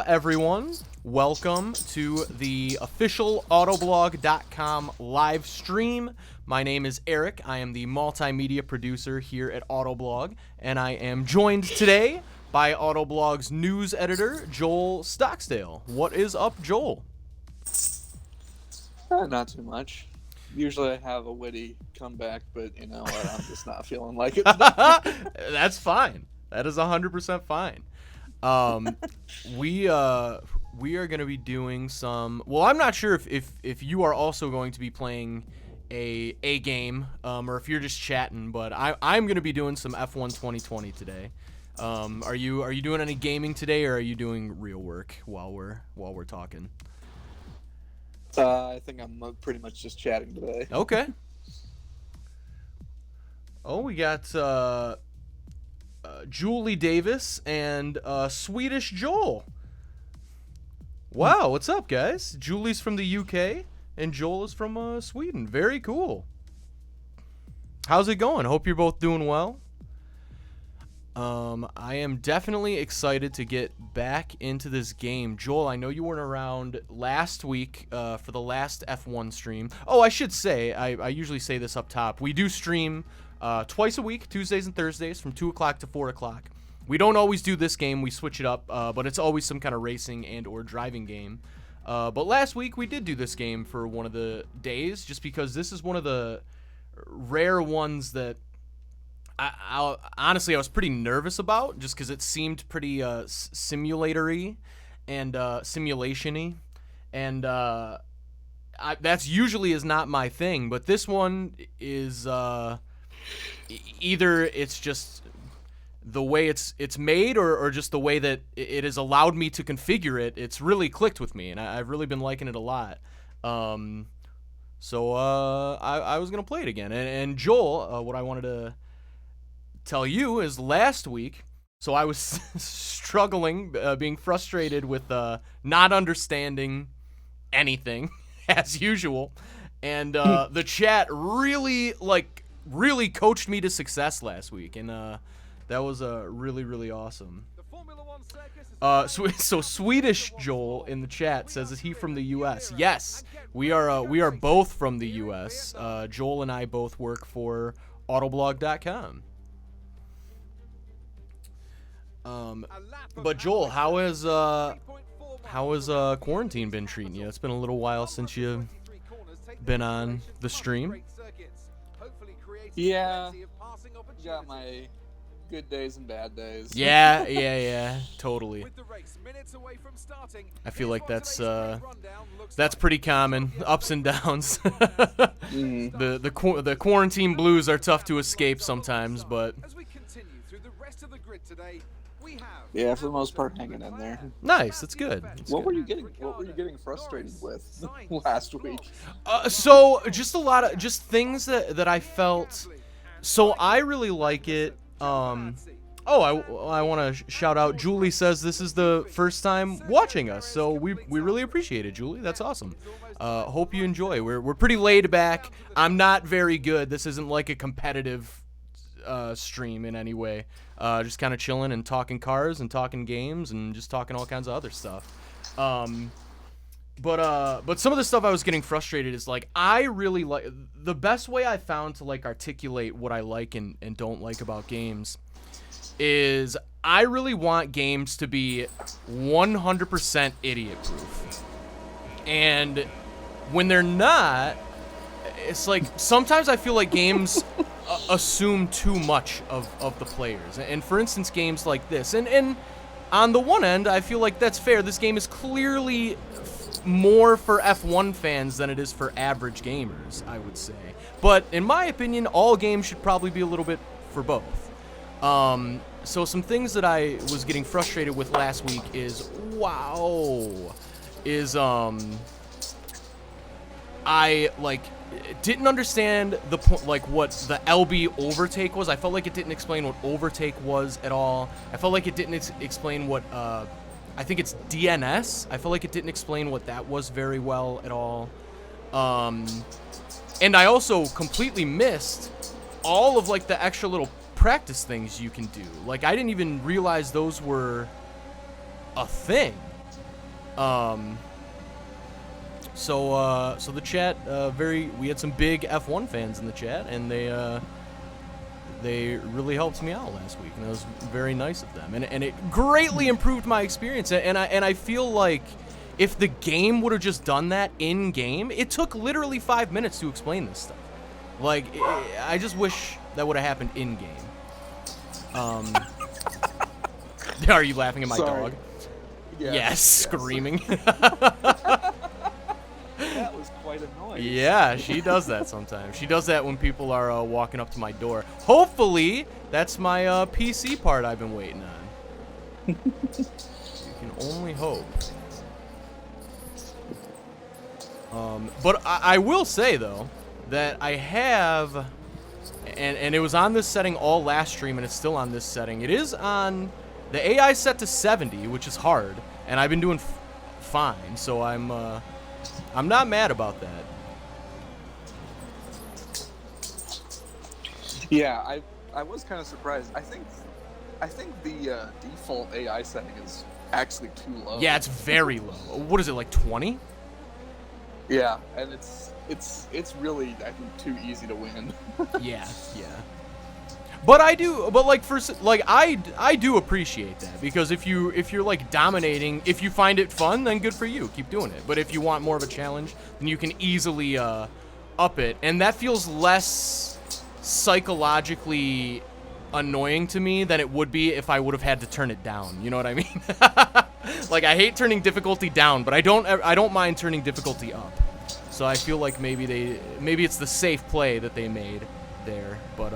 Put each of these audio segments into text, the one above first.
everyone. Welcome to the official Autoblog.com live stream. My name is Eric. I am the multimedia producer here at Autoblog, and I am joined today by Autoblog's news editor, Joel Stocksdale. What is up, Joel? Not too much. Usually I have a witty comeback, but you know what? I'm just not feeling like it. That's fine. That is 100% fine. We are going to be doing some. Well, I'm not sure if you are also going to be playing a game, or if you're just chatting. But I'm going to be doing some F1 2020 today. Are you doing any gaming today, or are you doing real work while we're talking? I think I'm pretty much just chatting today. Okay. Oh, we got Julie Davis and Swedish Joel. Wow, what's up, guys? Julie's from the UK and Joel is from Sweden. Very cool. How's it going? Hope you're both doing well. I am definitely excited to get back into this game. Joel, I know you weren't around last week for the last F1 stream. Oh, I should say, I usually say this up top. We do stream twice a week, Tuesdays and Thursdays, from 2 o'clock to 4 o'clock. We don't always do this game. We switch it up, but it's always some kind of racing and or driving game. But last week, we did do this game for one of the days, just because this is one of the rare ones that honestly, I was pretty nervous about, just because it seemed pretty simulatory and simulation-y, and that's usually is not my thing, but this one is either it's just the way it's made, or just the way that it has allowed me to configure it. It's really clicked with me, and I've really been liking it a lot. So I was gonna play it again, and Joel, what I wanted to tell you is last week, so I was struggling, being frustrated with not understanding anything as usual, and the chat really coached me to success last week, and that was really awesome. So Swedish Joel in the chat says, is he from the US? Yes, we are both from the US. Joel and I both work for Autoblog.com. But Joel, how has quarantine been treating you? It's been a little while since you've been on the stream. Yeah, got my good days and bad days. Yeah, totally. I feel like that's pretty common. Ups and downs. The quarantine blues are tough to escape sometimes, but yeah, for the most part, hanging in there. Nice, that's good. What were you getting frustrated with last week? So just a lot of things that I felt. So I really like it. I want to shout out. Julie says this is the first time watching us, so we really appreciate it, Julie. That's awesome. Hope you enjoy. We're pretty laid back. I'm not very good. This isn't like a competitive stream in any way. Just kind of chilling and talking cars and talking games and just talking all kinds of other stuff. But some of the stuff I was getting frustrated is like, I really like, the best way I found to like articulate what I like and don't like about games is I really want games to be 100% idiot proof. And when they're not, it's like sometimes I feel like games assume too much of the players. And for instance, games like this, and on the one end, I feel like that's fair. This game is clearly more for F1 fans than it is for average gamers, I would say. But in my opinion, all games should probably be a little bit for both. So some things that I was getting frustrated with last week is, I didn't understand the point, like what the LB overtake was. I felt like it didn't explain what overtake was at all. I felt like it didn't explain what I think it's DNS. I felt like it didn't explain what that was very well at all. And I also completely missed all of like the extra little practice things you can do. Like I didn't even realize those were a thing. So the chat, we had some big F1 fans in the chat, and they really helped me out last week, and it was very nice of them, and it greatly improved my experience, and I feel like if the game would have just done that in game, it took literally 5 minutes to explain this stuff. Like, I just wish that would have happened in game. Are you laughing at my dog? Yes, screaming. That was quite annoying. Yeah, she does that sometimes. She does that when people are walking up to my door. Hopefully, that's my PC part I've been waiting on. You can only hope. But I will say, though, that I have, and it was on this setting all last stream, and it's still on this setting. It is on, the AI set to 70, which is hard, and I've been doing fine, so I'm not mad about that. Yeah, I was kind of surprised. I think the default AI setting is actually too low. Yeah, it's very low. What is it, like 20? Yeah, and it's really, I think, too easy to win. Yeah. But I do appreciate that, because if you're like dominating, if you find it fun, then good for you, keep doing it. But if you want more of a challenge, then you can easily up it, and that feels less psychologically annoying to me than it would be if I would have had to turn it down. You know what I mean? Like, I hate turning difficulty down, but I don't mind turning difficulty up. So I feel like maybe it's the safe play that they made there, but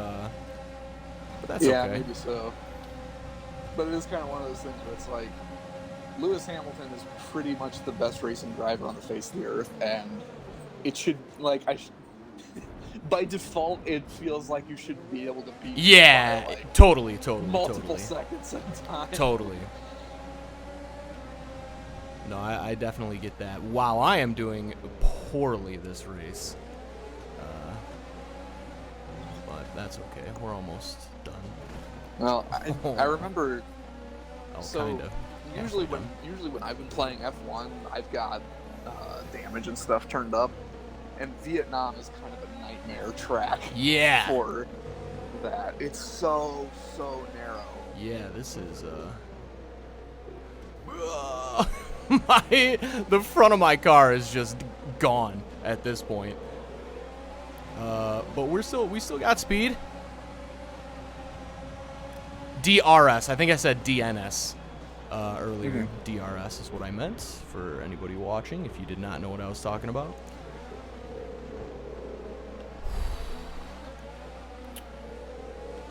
that's yeah, okay. Maybe so. But it is kind of one of those things where it's like, Lewis Hamilton is pretty much the best racing driver on the face of the earth, and it should, like, by default, it feels like you should be able to beat. Yeah, by, like, totally. multiple seconds at a time. Totally. No, I definitely get that. Wow, I am doing poorly this race. But that's okay. We're almost done. Well, I remember. So kinda. Usually when I've been playing F1, I've got damage and stuff turned up, and Vietnam is kind of a nightmare track. Yeah. For that, it's so narrow. Yeah, this is the front of my car is just gone at this point. But we still got speed. DRS. I think I said DNS earlier. Mm-hmm. DRS is what I meant for anybody watching, if you did not know what I was talking about.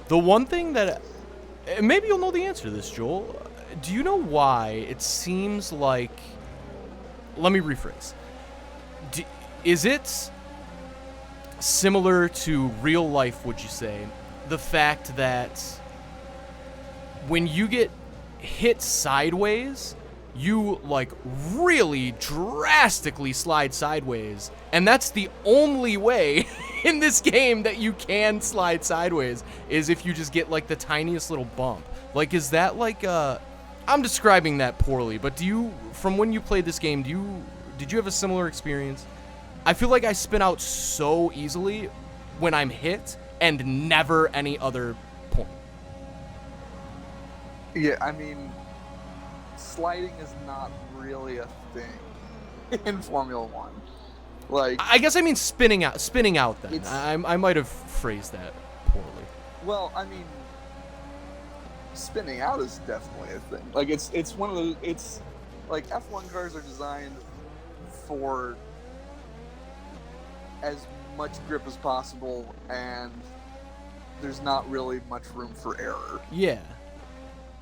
The one thing that, maybe you'll know the answer to this, Joel. Do you know why it seems like, let me rephrase. Is it similar to real life, would you say, the fact that when you get hit sideways, you like really drastically slide sideways, and that's the only way in this game that you can slide sideways, is if you just get like the tiniest little bump? Like, is that like I'm describing that poorly, but from when you played this game, did you have a similar experience? I feel like I spin out so easily when I'm hit, and never any other point. Yeah, I mean, sliding is not really a thing in Formula One. Like, I guess I mean spinning out then. I might have phrased that poorly. Well, I mean, spinning out is definitely a thing. Like, it's one of those, it's like F1 cars are designed for as much grip as possible, and there's not really much room for error. Yeah.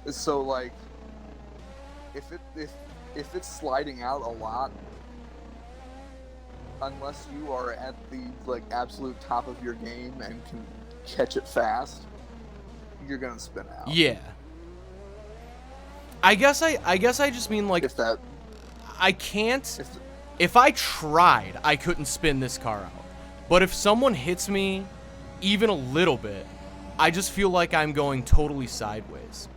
So like, if it's sliding out a lot, unless you are at the like absolute top of your game and can catch it fast, you're gonna spin out. Yeah. I guess I just mean like, I can't. If I tried, I couldn't spin this car out. But if someone hits me even a little bit, I just feel like I'm going totally sideways.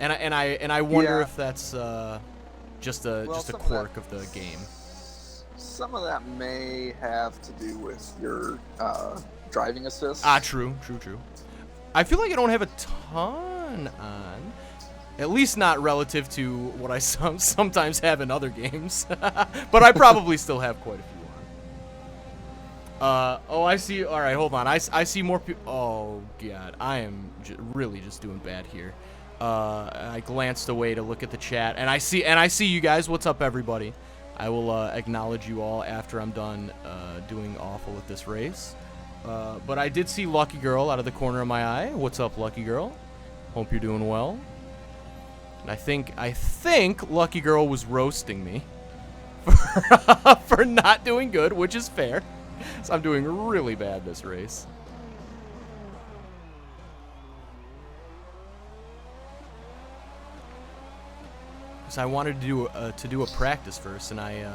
And I wonder if that's just a some quirk of the game. Some of that may have to do with your driving assist. True. I feel like I don't have a ton on. At least not relative to what I sometimes have in other games. But I probably still have quite a few on. Oh, I see. All right, hold on. I see more people. Oh, God. I am really just doing bad here. I glanced away to look at the chat, and I see you guys. What's up, everybody? I will acknowledge you all after I'm done doing awful at this race. But I did see Lucky Girl out of the corner of my eye. What's up, Lucky Girl? Hope you're doing well. And I think Lucky Girl was roasting me for not doing good, which is fair. So I'm doing really bad this race. Because I wanted to do a practice first, and I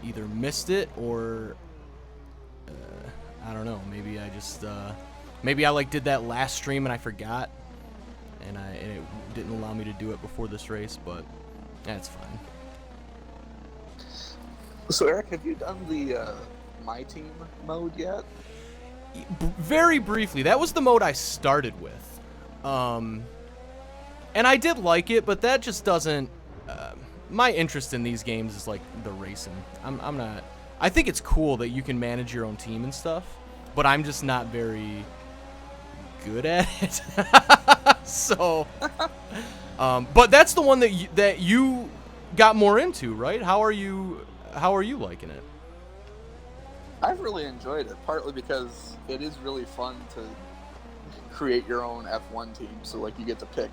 either missed it or I don't know. Maybe I just maybe I did that last stream and I forgot. And it didn't allow me to do it before this race, but that's fine. So Eric, have you done the My Team mode yet? Very briefly. That was the mode I started with. And I did like it, but that just doesn't... my interest in these games is like the racing. I'm not... I think it's cool that you can manage your own team and stuff, but I'm just not very good at it. So, but that's the one that you got more into, right? How are you liking it? I've really enjoyed it, partly because it is really fun to create your own F1 team. So like you get to pick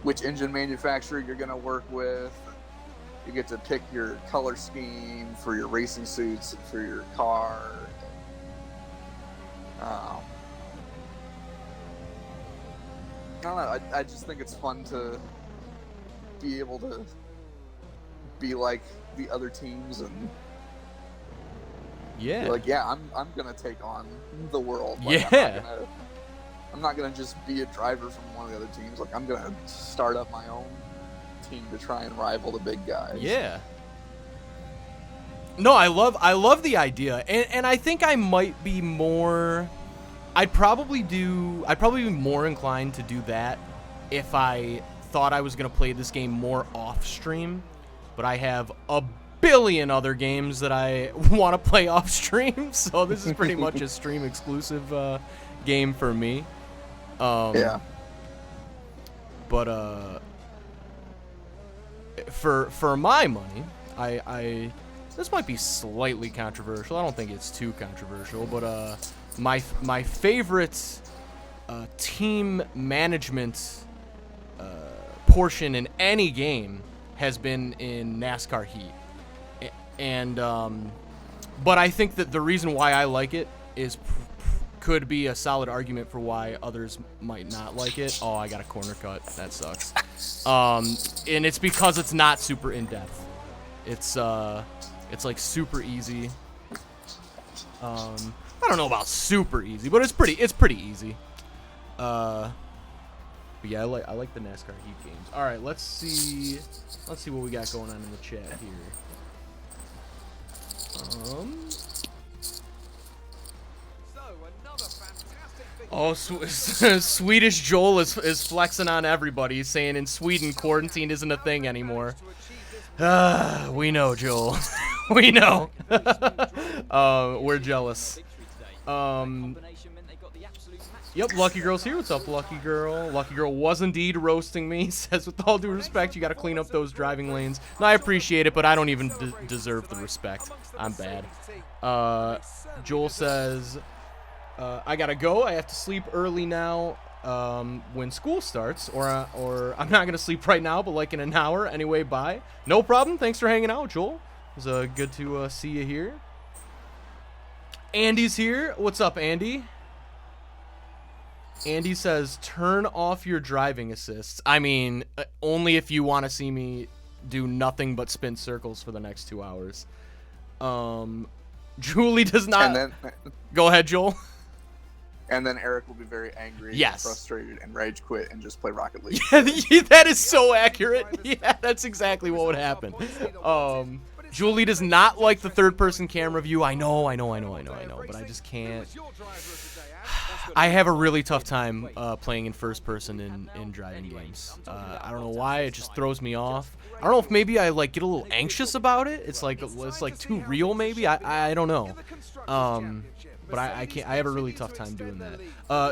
which engine manufacturer you're gonna work with. You get to pick your color scheme for your racing suits and for your car. I don't know. I just think it's fun to be able to be like the other teams and yeah, be like, yeah, I'm gonna take on the world. Like, yeah, I'm not gonna just be a driver from one of the other teams. Like I'm gonna start up my own team to try and rival the big guys. Yeah. No, I love the idea, and I think I might be more. I'd probably be more inclined to do that if I thought I was going to play this game more off stream, but I have a billion other games that I want to play off stream, so this is pretty much a stream exclusive game for me. Yeah. But for my money, I this might be slightly controversial. I don't think it's too controversial, but my favorite team management portion in any game has been in NASCAR Heat, and but I think that the reason why I like it is could be a solid argument for why others might not like it. Oh, I got a corner cut. That sucks. And it's because it's not super in depth. It's like super easy. I don't know about super easy, but it's pretty easy. But yeah, I like the NASCAR Heat games. All right, let's see what we got going on in the chat here. Oh, Swedish Joel is flexing on everybody, saying in Sweden quarantine isn't a thing anymore. We know, Joel. We know. We're jealous. Yep, Lucky Girl's here. What's up, Lucky Girl? Lucky Girl was indeed roasting me. Says, with all due respect, you got to clean up those driving lanes. No, I appreciate it, but I don't even deserve the respect. I'm bad. Joel says, I gotta go. I have to sleep early now when school starts, or I'm not gonna sleep right now, but like in an hour. Anyway, bye. No problem. Thanks for hanging out, Joel. It was good to see you here. Andy's here. What's up, Andy? Andy says, turn off your driving assists. I mean, only if you want to see me do nothing but spin circles for the next 2 hours. Julie does not... And then, Go ahead, Joel. And then Eric will be very angry, Yes. frustrated, and rage quit and just play Rocket League. Yeah, that is so accurate. Yeah, that's exactly what would happen. Julie does not like the third-person camera view. I know, but I just can't. I have a really tough time playing in first person in driving games. I don't know why, it just throws me off. I don't know if maybe I like get a little anxious about it. It's like too real maybe. I don't know. But I can't. I have a really tough time doing that.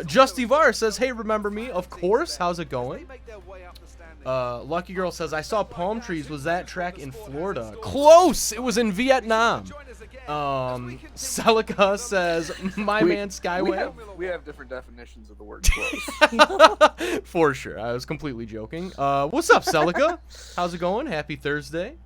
Justy Var says, "Hey, remember me? Of course. How's it going?" Lucky Girl says, "I saw palm trees. Was that track in Florida?" Close. It was in Vietnam. Celica says, man Skyway. We have different definitions of the word close. For sure. I was completely joking. What's up, Celica? How's it going? Happy Thursday.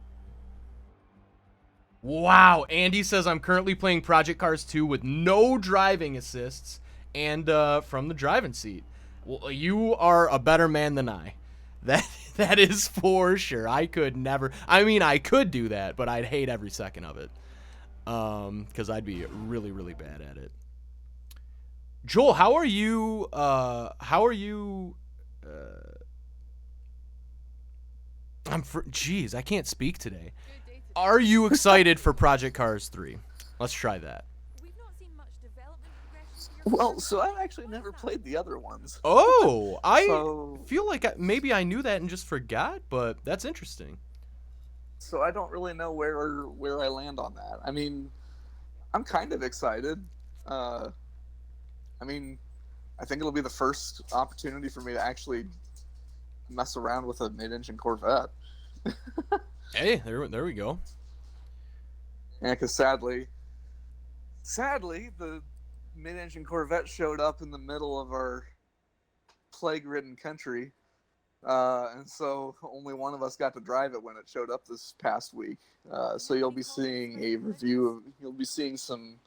Wow. Andy says, "I'm currently playing Project Cars 2 with no driving assists and from the driving seat." Well, you are a better man than I. That is for sure. I could never. I mean, I could do that, but I'd hate every second of it. Because I'd be really, really bad at it. Joel, how are you? Jeez, I can't speak today. Are you excited for Project Cars 3? Let's try that. Well, so I've actually never played the other ones. Oh, I feel like maybe I knew that and just forgot, but that's interesting. So I don't really know where I land on that. I mean, I'm kind of excited. I mean, I think it'll be the first opportunity for me to actually mess around with a mid-engine Corvette. Hey, there we go. Yeah, because sadly, the mid-engine Corvette showed up in the middle of our plague-ridden country. And so only one of us got to drive it when it showed up this past week. So you'll be seeing a review you'll be seeing some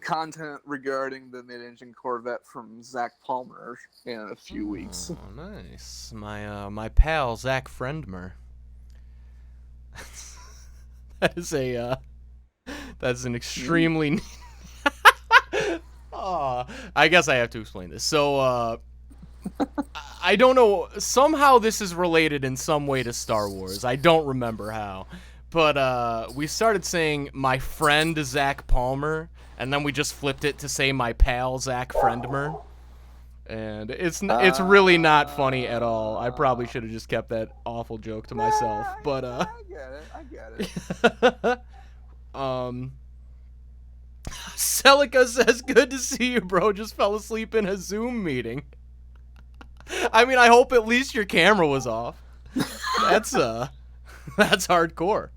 content regarding the mid-engine Corvette from Zach Palmer in a few weeks. Oh, nice. My pal Zach Friendmer. That's an extremely. Oh, I guess I have to explain this. So, I don't know. Somehow this is related in some way to Star Wars. I don't remember how. But we started saying my friend Zach Palmer, and then we just flipped it to say my pal Zach Friendmer. And it's really not funny at all. I probably should have just kept that awful joke to myself. But I get it. Celica says, "Good to see you, bro. Just fell asleep in a Zoom meeting." I mean, I hope at least your camera was off. That's hardcore.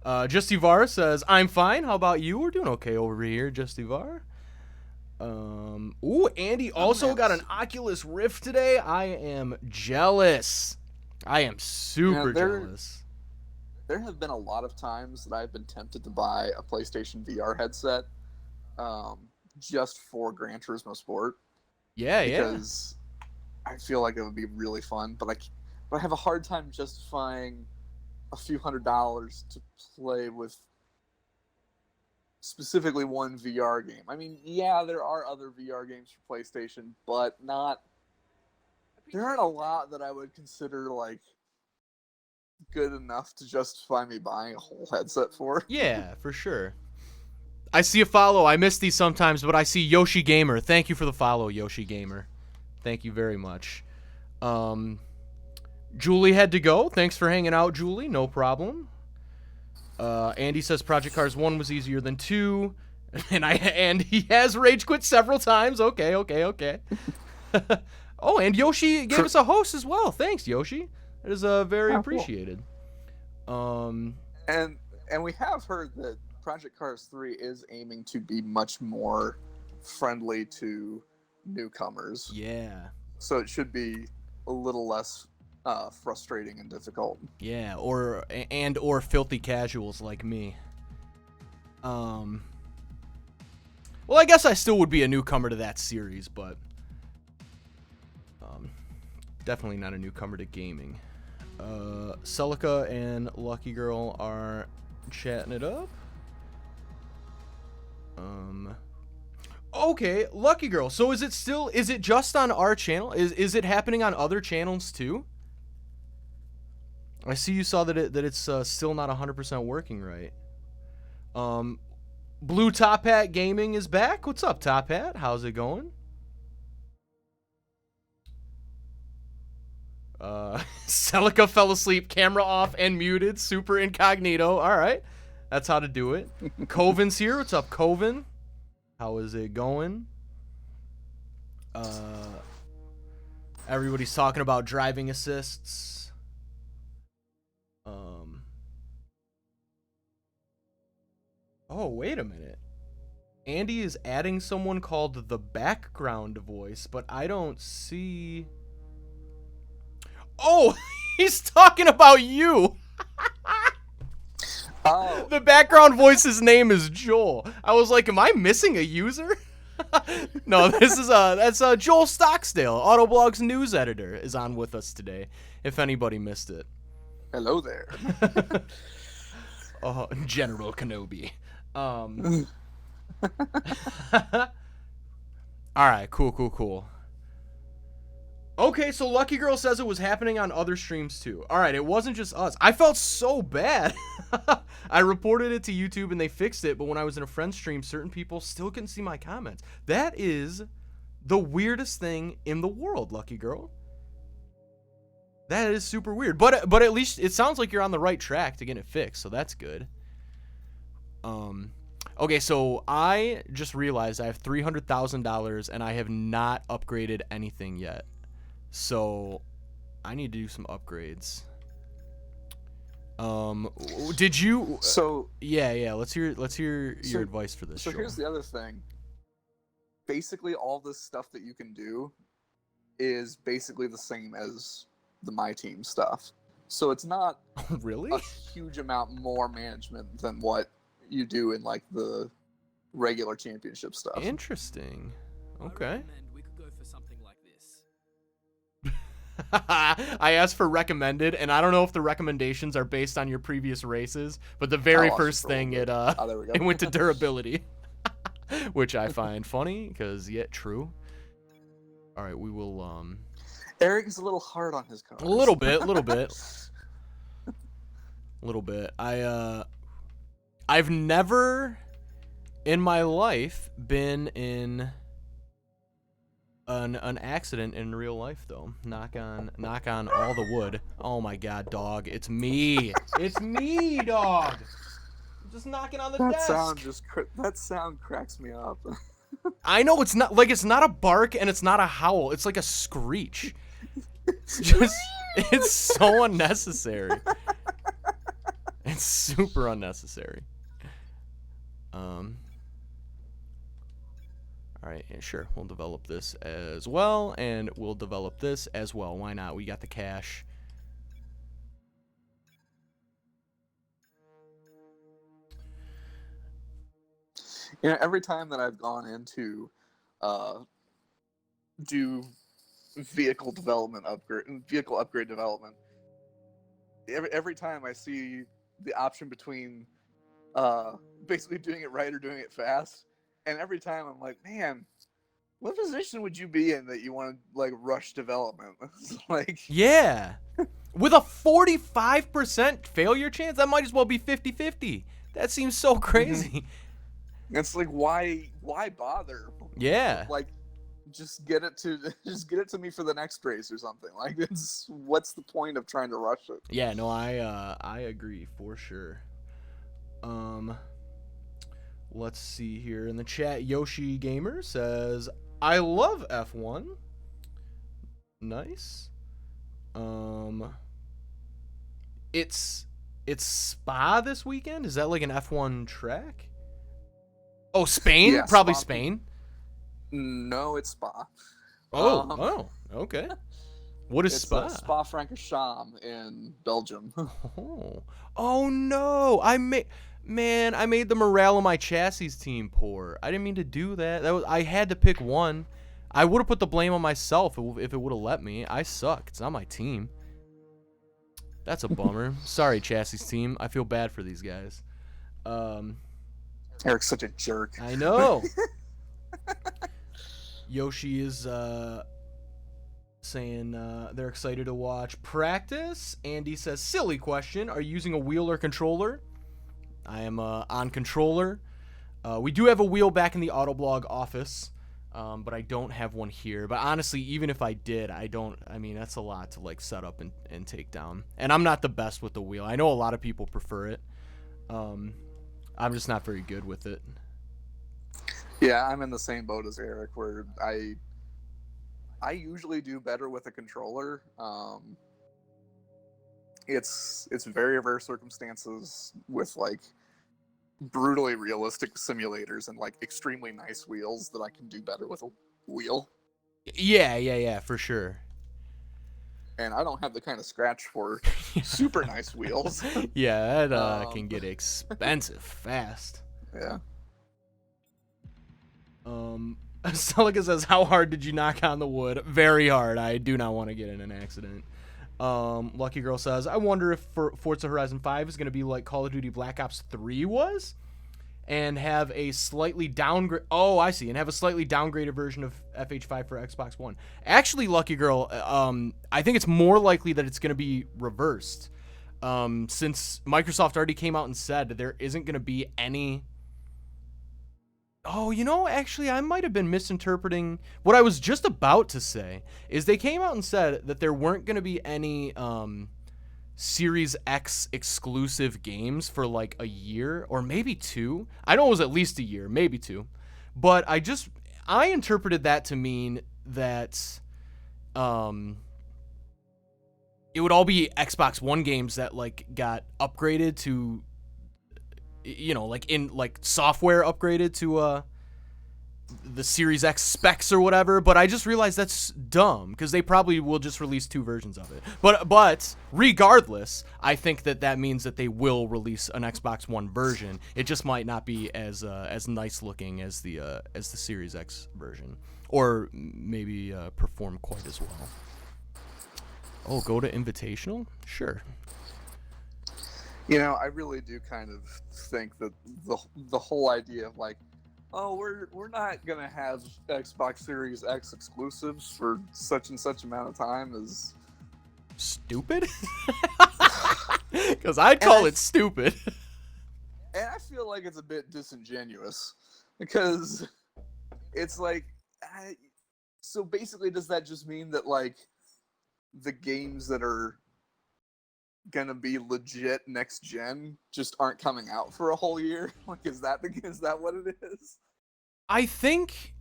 Justivar says, "I'm fine. How about you? We're doing okay over here, Justivar." Ooh, Andy also got an Oculus Rift today. I am jealous. I am super jealous. There have been a lot of times that I've been tempted to buy a PlayStation VR headset just for Gran Turismo Sport. Yeah, because I feel like it would be really fun, but I have a hard time justifying a few $100s to play with specifically one VR game. I mean, yeah, there are other VR games for PlayStation, but there aren't a lot that I would consider like good enough to justify me buying a whole headset for. Yeah, for sure. I see a follow. I miss these sometimes, but I see Yoshi Gamer. Thank you for the follow, Yoshi Gamer. Thank you very much. Julie had to go. Thanks for hanging out, Julie. No problem. Andy says Project Cars 1 was easier than 2. And he has rage quit several times. Okay. Oh, and Yoshi gave us a host as well. Thanks, Yoshi. It is very appreciated. Cool. And we have heard that Project Cars 3 is aiming to be much more friendly to newcomers. Yeah. So it should be a little less frustrating and difficult. Yeah, or filthy casuals like me. Well, I guess I still would be a newcomer to that series, but definitely not a newcomer to gaming. Celica and Lucky Girl are chatting it up. Okay, Lucky Girl. So is it just on our channel? Is it happening on other channels too? I see you saw that it's still not 100% working right. Blue Top Hat Gaming is back. What's up, Top Hat? How's it going? Celica fell asleep, camera off and muted, super incognito. All right, that's how to do it. Coven's here. What's up, Coven? How is it going? Everybody's talking about driving assists. Oh, wait a minute. Andy is adding someone called the background voice, but I don't see... Oh, he's talking about you. Oh. The background voice's name is Joel. I was like, am I missing a user? No, that's Joel Stocksdale, Autoblog's news editor, is on with us today, if anybody missed it. Hello there. Oh, General Kenobi. All right, cool. Okay, so Lucky Girl says it was happening on other streams too. All right, it wasn't just us. I felt so bad. I reported it to YouTube and they fixed it, but when I was in a friend's stream, certain people still couldn't see my comments. That is the weirdest thing in the world, Lucky Girl. That is super weird. But at least it sounds like you're on the right track to get it fixed, so that's good. Okay, so I just realized I have $300,000 and I have not upgraded anything yet. So I need to do some upgrades. Did you? So yeah. Let's hear your advice for this. So Joel. here's the other thing. Basically, all this stuff that you can do is basically the same as the My Team stuff. So it's not really a huge amount more management than what you do in like the regular championship stuff. Interesting. Okay. I recommend we could go for something like this. I asked for recommended, and I don't know if the recommendations are based on your previous races, but the very first thing there we go. It went to durability, which I find funny because yet true. All right, we will Eric is a little hard on his cars. a little bit. I've never in my life been in an accident in real life though. Knock on all the wood. Oh my god, dog. It's me. It's me, dog. I'm just knocking on the desk. That sound cracks me up. I know it's not a bark and it's not a howl. It's like a screech. It's so unnecessary. It's super unnecessary. All right, yeah, sure. We'll develop this as well, and we'll develop this as well. Why not? We got the cash. You know, every time that I've gone into do vehicle upgrade development, every time I see the option between basically doing it right or doing it fast, and every time I'm like, man, what position would you be in that you want to like rush development? Like, yeah, with a 45% failure chance, that might as well be 50-50. That seems so crazy. It's like, why bother? Yeah, like just get it to me for the next race or something. Like, what's the point of trying to rush it? Yeah, no, I agree for sure. Let's see here in the chat. Yoshi Gamer says, "I love F1." Nice. It's Spa this weekend. Is that like an F1 track? Oh, Spain? Yeah, Probably Spa. Spain. No, it's Spa. Okay. What is It's Spa? Spa-Francorchamps in Belgium. Oh no! I made the morale of my chassis team poor. I didn't mean to do that. I had to pick one. I would have put the blame on myself if it would have let me. I suck. It's not my team. That's a bummer. Sorry, Chassis team. I feel bad for these guys. Eric's such a jerk. I know. Yoshi is saying they're excited to watch practice. Andy says, silly question. Are you using a wheel or controller? I am on controller. We do have a wheel back in the Autoblog office, but I don't have one here. But honestly, even if I did, I mean, that's a lot to like set up and take down. And I'm not the best with the wheel. I know a lot of people prefer it. I'm just not very good with it. Yeah, I'm in the same boat as Eric, where I usually do better with a controller. It's very rare circumstances with like brutally realistic simulators and like extremely nice wheels that I can do better with a wheel. Yeah, for sure. And I don't have the kind of scratch for super nice wheels. Yeah, that can get expensive fast. Yeah. Celica says, how hard did you knock on the wood? Very hard. I do not want to get in an accident. Lucky Girl says, I wonder if Forza Horizon 5 is going to be like Call of Duty Black Ops 3 was, and have a slightly downgrade. Oh, I see. And have a slightly downgraded version of FH5 for Xbox One. Actually, Lucky Girl, I think it's more likely that it's going to be reversed. Since Microsoft already came out and said there isn't going to be any. Oh, you know, actually, I might have been misinterpreting. What I was just about to say is they came out and said that there weren't going to be any Series X exclusive games for like a year or maybe 2. I know it was at least a year, maybe 2. But I interpreted that to mean that it would all be Xbox One games that like got upgraded to, you know, like in like software upgraded to the Series X specs or whatever. But I just realized that's dumb because they probably will just release 2 versions of it. But regardless, I think that means that they will release an Xbox One version. It just might not be as nice looking as the Series X version, or maybe perform quite as well. Oh, go to Invitational? Sure. You know, I really do kind of think that the whole idea of like, oh, we're not gonna have Xbox Series X exclusives for such and such amount of time is stupid. Because I'd call it stupid. And I feel like it's a bit disingenuous because it's like, so basically, does that just mean that like the games that are gonna be legit next gen just aren't coming out for a whole year? Like, is that what it is? I think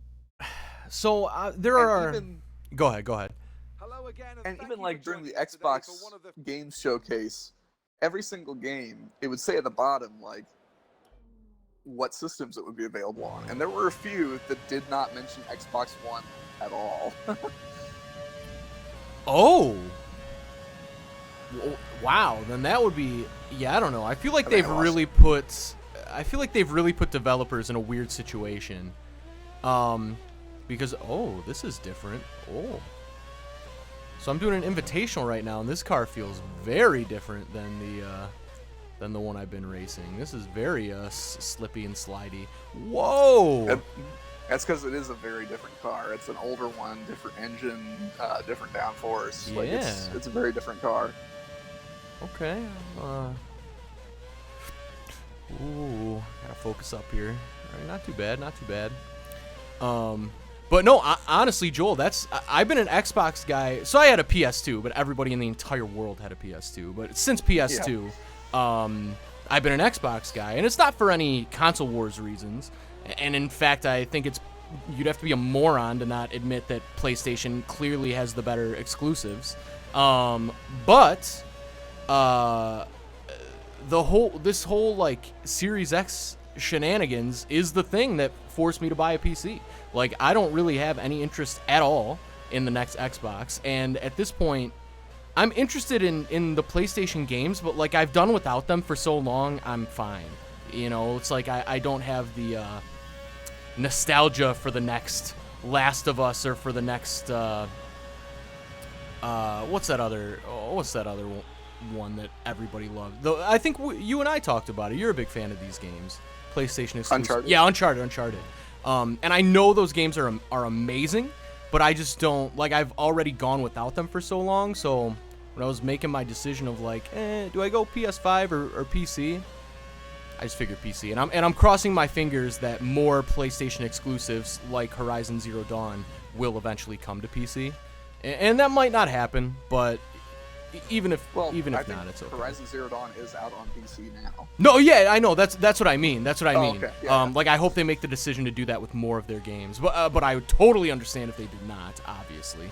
so. Go ahead. Hello again, And thank even you like for during the joining us today for Xbox one of the Games Showcase, every single game it would say at the bottom like what systems it would be available on, and there were a few that did not mention Xbox One at all. Oh. Wow, then that would be, yeah, I don't know. I feel like they've really put developers in a weird situation. Because this is different. Oh. So I'm doing an invitational right now, and this car feels very different than the one I've been racing. This is very slippy and slidey. Whoa. That's because it is a very different car. It's an older one, different engine, different downforce. Yeah. Like it's a very different car. Okay. Ooh, gotta focus up here. All right, not too bad. But no, honestly, Joel, I've been an Xbox guy. So I had a PS2, but everybody in the entire world had a PS2. But since PS2, I've been an Xbox guy, and it's not for any console wars reasons. And in fact, I think you'd have to be a moron to not admit that PlayStation clearly has the better exclusives. But this whole like Series X shenanigans is the thing that forced me to buy a PC. Like, I don't really have any interest at all in the next Xbox, and at this point, I'm interested in the PlayStation games, but like I've done without them for so long, I'm fine. You know, it's like I don't have the nostalgia for the next Last of Us or for the next what's that other one? one that everybody loved. Though I think you and I talked about it. You're a big fan of these games, PlayStation exclusive. Uncharted? Yeah, Uncharted. And I know those games are amazing, but I just don't like. I've already gone without them for so long. So when I was making my decision of like, do I go PS5 or PC? I just figured PC, and I'm crossing my fingers that more PlayStation exclusives like Horizon Zero Dawn will eventually come to PC, and that might not happen, but even if not, it's okay. Horizon Zero Dawn is out on PC now. No, yeah, I know. That's what I mean. That's what I mean. Okay. Yeah. Like I hope they make the decision to do that with more of their games, but I would totally understand if they did not. Obviously.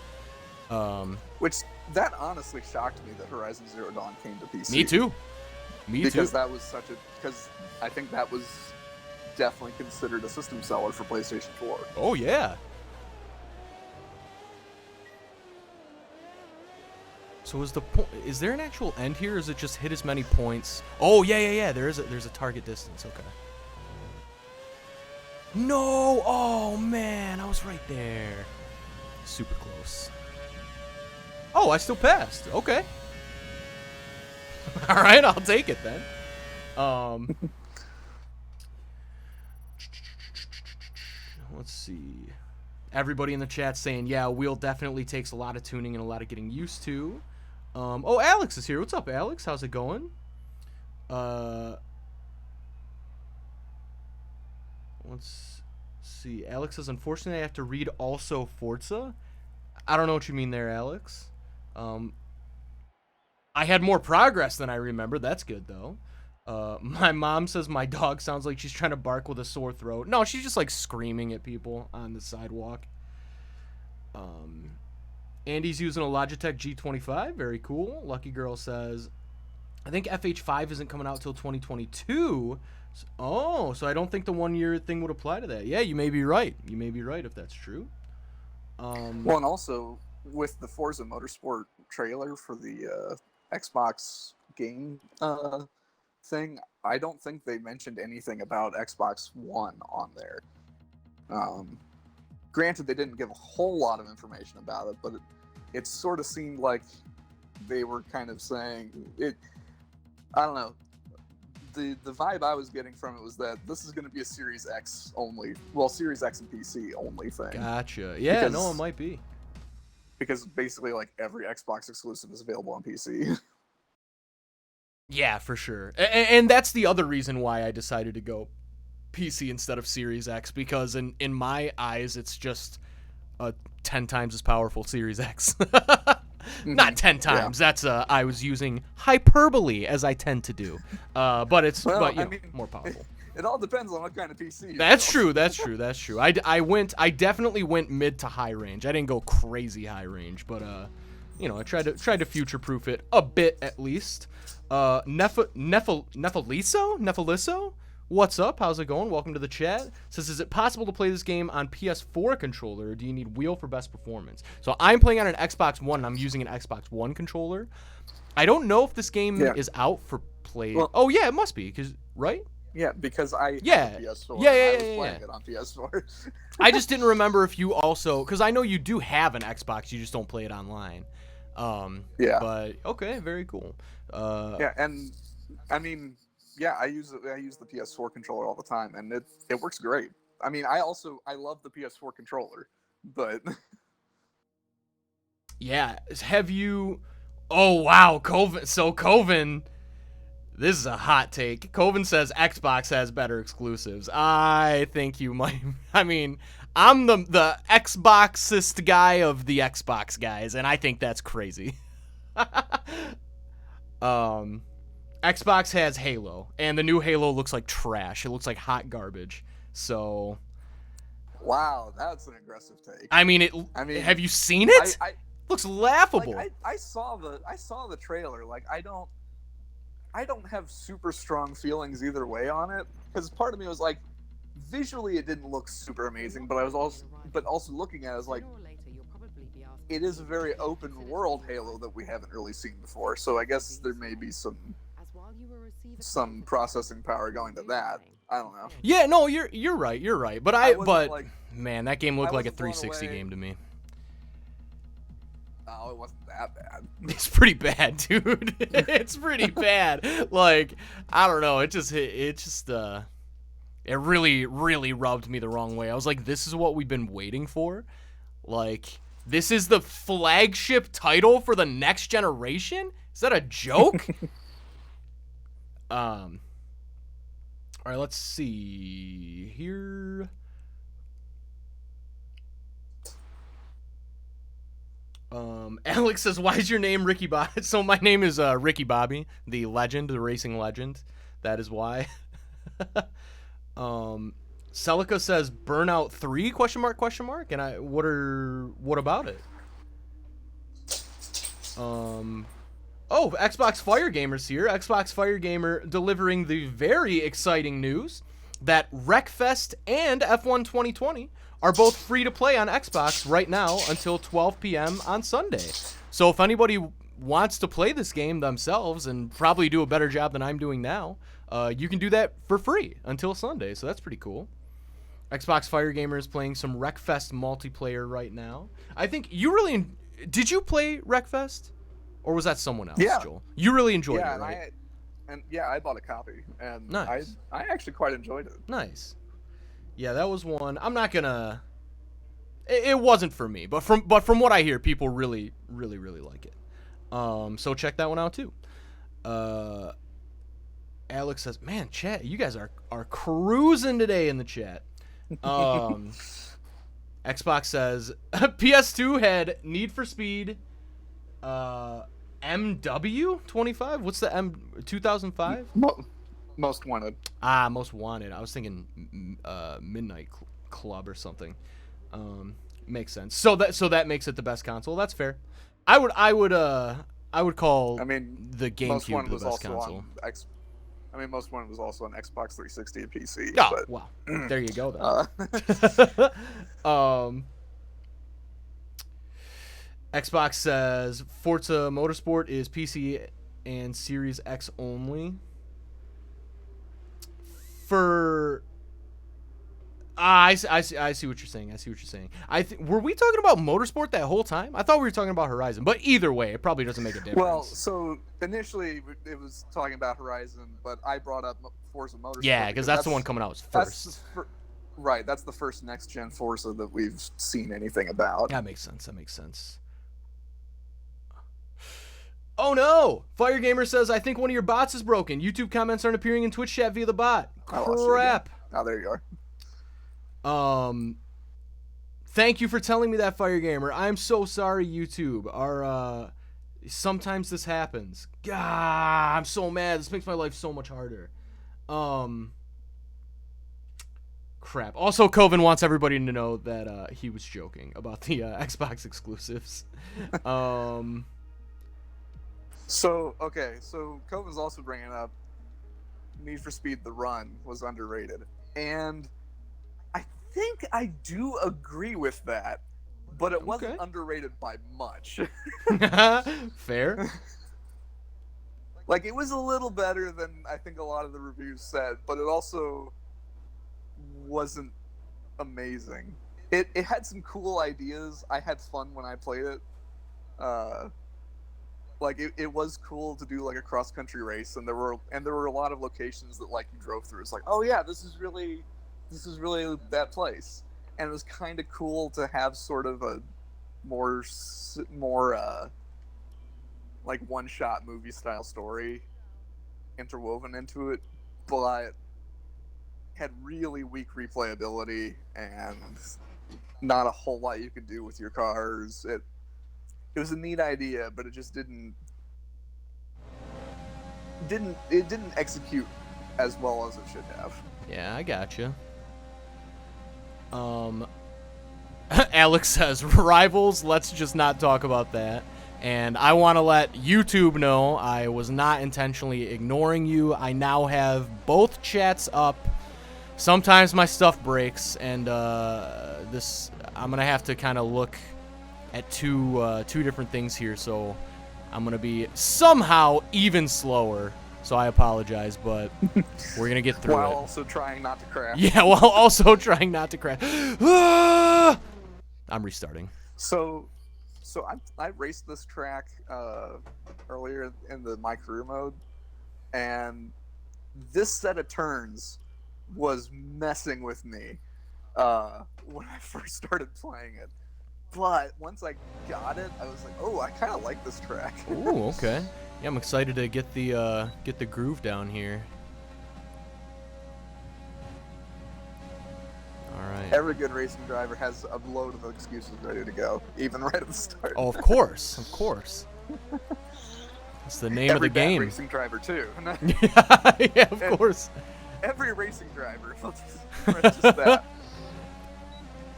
Which that honestly shocked me that Horizon Zero Dawn came to PC. Me too. Because that was because I think that was definitely considered a system seller for PlayStation 4. Oh yeah. So is there an actual end here, or is it just hit as many points? Oh yeah. There's a target distance. Okay. No! Oh man, I was right there. Super close. Oh, I still passed. Okay. All right, I'll take it then. Let's see. Everybody in the chat saying, yeah, wheel definitely takes a lot of tuning and a lot of getting used to. Oh, Alex is here. What's up, Alex? How's it going? Let's see. Alex says, unfortunately, I have to read also Forza. I don't know what you mean there, Alex. I had more progress than I remember. That's good, though. My mom says my dog sounds like she's trying to bark with a sore throat. No, she's just like screaming at people on the sidewalk. Andy's using a Logitech G25. Very cool. Lucky Girl says, I think FH5 isn't coming out till 2022. Oh, so I don't think the 1 year thing would apply to that. Yeah, you may be right. You may be right if that's true. Well, and also with the Forza Motorsport trailer for the Xbox game thing, I don't think they mentioned anything about Xbox One on there. Granted, they didn't give a whole lot of information about it, but it sort of seemed like they were kind of saying it. I don't know. The vibe I was getting from it was that this is going to be a Series X only, well, Series X and PC only thing. Gotcha. Yeah, no, it might be. Because basically, like, every Xbox exclusive is available on PC. Yeah, for sure. And that's the other reason why I decided to go PC instead of Series X, because in my eyes, it's just a 10 times as powerful Series X. Not 10 times. Yeah. That's I was using hyperbole, as I tend to do. But it's more powerful. It all depends on what kind of PC. That's true. I definitely went mid to high range. I didn't go crazy high range, but I tried to future proof it a bit at least. Nefaliso? What's up? How's it going? Welcome to the chat. Says, is it possible to play this game on PS4 controller, or do you need wheel for best performance? So I'm playing on an Xbox One, and I'm using an Xbox One controller. I don't know if this game is out for play. Well, oh yeah, it must be, right? Yeah, because I have a PS4. I was playing it on PS4. I just didn't remember if you also, because I know you do have an Xbox, you just don't play it online. Yeah. But okay, very cool. Yeah, and I mean, yeah, I use the PS4 controller all the time, and it works great. I mean, I love the PS4 controller, but yeah, have you? Oh wow, Coven. This is a hot take. Coven says Xbox has better exclusives. I think you might. I mean, I'm the Xboxist guy of the Xbox guys, and I think that's crazy. Xbox has Halo, and the new Halo looks like trash. It looks like hot garbage. So, wow, that's an aggressive take. I mean, have you seen it? Looks laughable. Like, I saw the trailer. Like, I don't have super strong feelings either way on it, because part of me was like, visually it didn't look super amazing, but also looking at it, I was like, it is a very open world Halo that we haven't really seen before, so I guess there may be some processing power going to that. I don't know. Yeah, no, you're right. But man, that game looked like a 360 game to me. No, it wasn't that bad. It's pretty bad, dude. It's pretty bad. Like, I don't know. It really, really rubbed me the wrong way. I was like, this is what we've been waiting for? Like, this is the flagship title for the next generation? Is that a joke? All right, let's see here. Alex says, "Why is your name Ricky Bobby?" So my name is Ricky Bobby, the legend, the racing legend. That is why. Celica says, "Burnout 3?" ? And what about it? Oh, Xbox Fire Gamer's here. Xbox Fire Gamer delivering the very exciting news that Wreckfest and F1 2020 are both free to play on Xbox right now until 12 p.m. on Sunday. So if anybody wants to play this game themselves and probably do a better job than I'm doing now, you can do that for free until Sunday. So that's pretty cool. Xbox Fire Gamer is playing some Wreckfest multiplayer right now. I think you really... Did you play Wreckfest? Or was that someone else, Yeah. Joel? You really enjoyed it, Yeah, right? I bought a copy, and Nice. I actually quite enjoyed it. Nice. Yeah, that was one. I'm not gonna... It wasn't for me, but from what I hear, people really, really, really like it. So check that one out too. Alex says, "Man, chat, you guys are cruising today in the chat." Xbox says, PS2 had Need for Speed MW25? What's the M 2005? Most Wanted. Most Wanted. I was thinking Midnight Club or something. Makes sense. So that makes it the best console. That's fair. I would call the GameCube the best console. Most Wanted was also on Xbox 360 and PC. Oh, but, wow. There you go, then. Xbox says Forza Motorsport is PC and Series X only. For... I see what you're saying. Were we talking about Motorsport that whole time? I thought we were talking about Horizon. But either way, it probably doesn't make a difference. Well, so initially it was talking about Horizon, but I brought up Forza Motorsport. Yeah, because that's the one coming out first. That's the first next-gen Forza that we've seen anything about. That makes sense. Oh no! Fire Gamer says, "I think one of your bots is broken. YouTube comments aren't appearing in Twitch chat via the bot." Crap. Oh, there you are. Thank you for telling me that, Fire Gamer. I'm so sorry, YouTube. Sometimes this happens. God, I'm so mad. This makes my life so much harder. Crap. Also, Coven wants everybody to know that he was joking about the Xbox exclusives. So Coven's also bringing up Need for Speed The Run was underrated. And I think I do agree with that, but it wasn't underrated by much. Fair. Like, it was a little better than I think a lot of the reviews said, but it also wasn't amazing. It had some cool ideas. I had fun when I played it. It was cool to do like a cross country race, and there were a lot of locations that like you drove through. It's like, oh yeah, this is really that place, and it was kind of cool to have sort of a more like one shot movie style story interwoven into it, but had really weak replayability and not a whole lot you could do with your cars. It was a neat idea, but it just didn't execute as well as it should have. Yeah, I gotcha. Alex says, "Rivals, let's just not talk about that." And I want to let YouTube know I was not intentionally ignoring you. I now have both chats up. Sometimes my stuff breaks, and I'm gonna have to kind of look at two different things here, so I'm gonna be somehow even slower. So I apologize, but we're gonna get through while it. also trying not to crash. Yeah, while also trying not to crash. I'm restarting. So So I raced this track earlier in the my career mode, and this set of turns was messing with me when I first started playing it. But once I got it, I was like, oh, I kind of like this track. Ooh, okay. Yeah, I'm excited to get the groove down here. All right. Every good racing driver has a load of excuses ready to go, even right at the start. Oh, of course, of course. It's the name Every of the game. bad racing driver too. Yeah, of course. Every racing driver. Just that.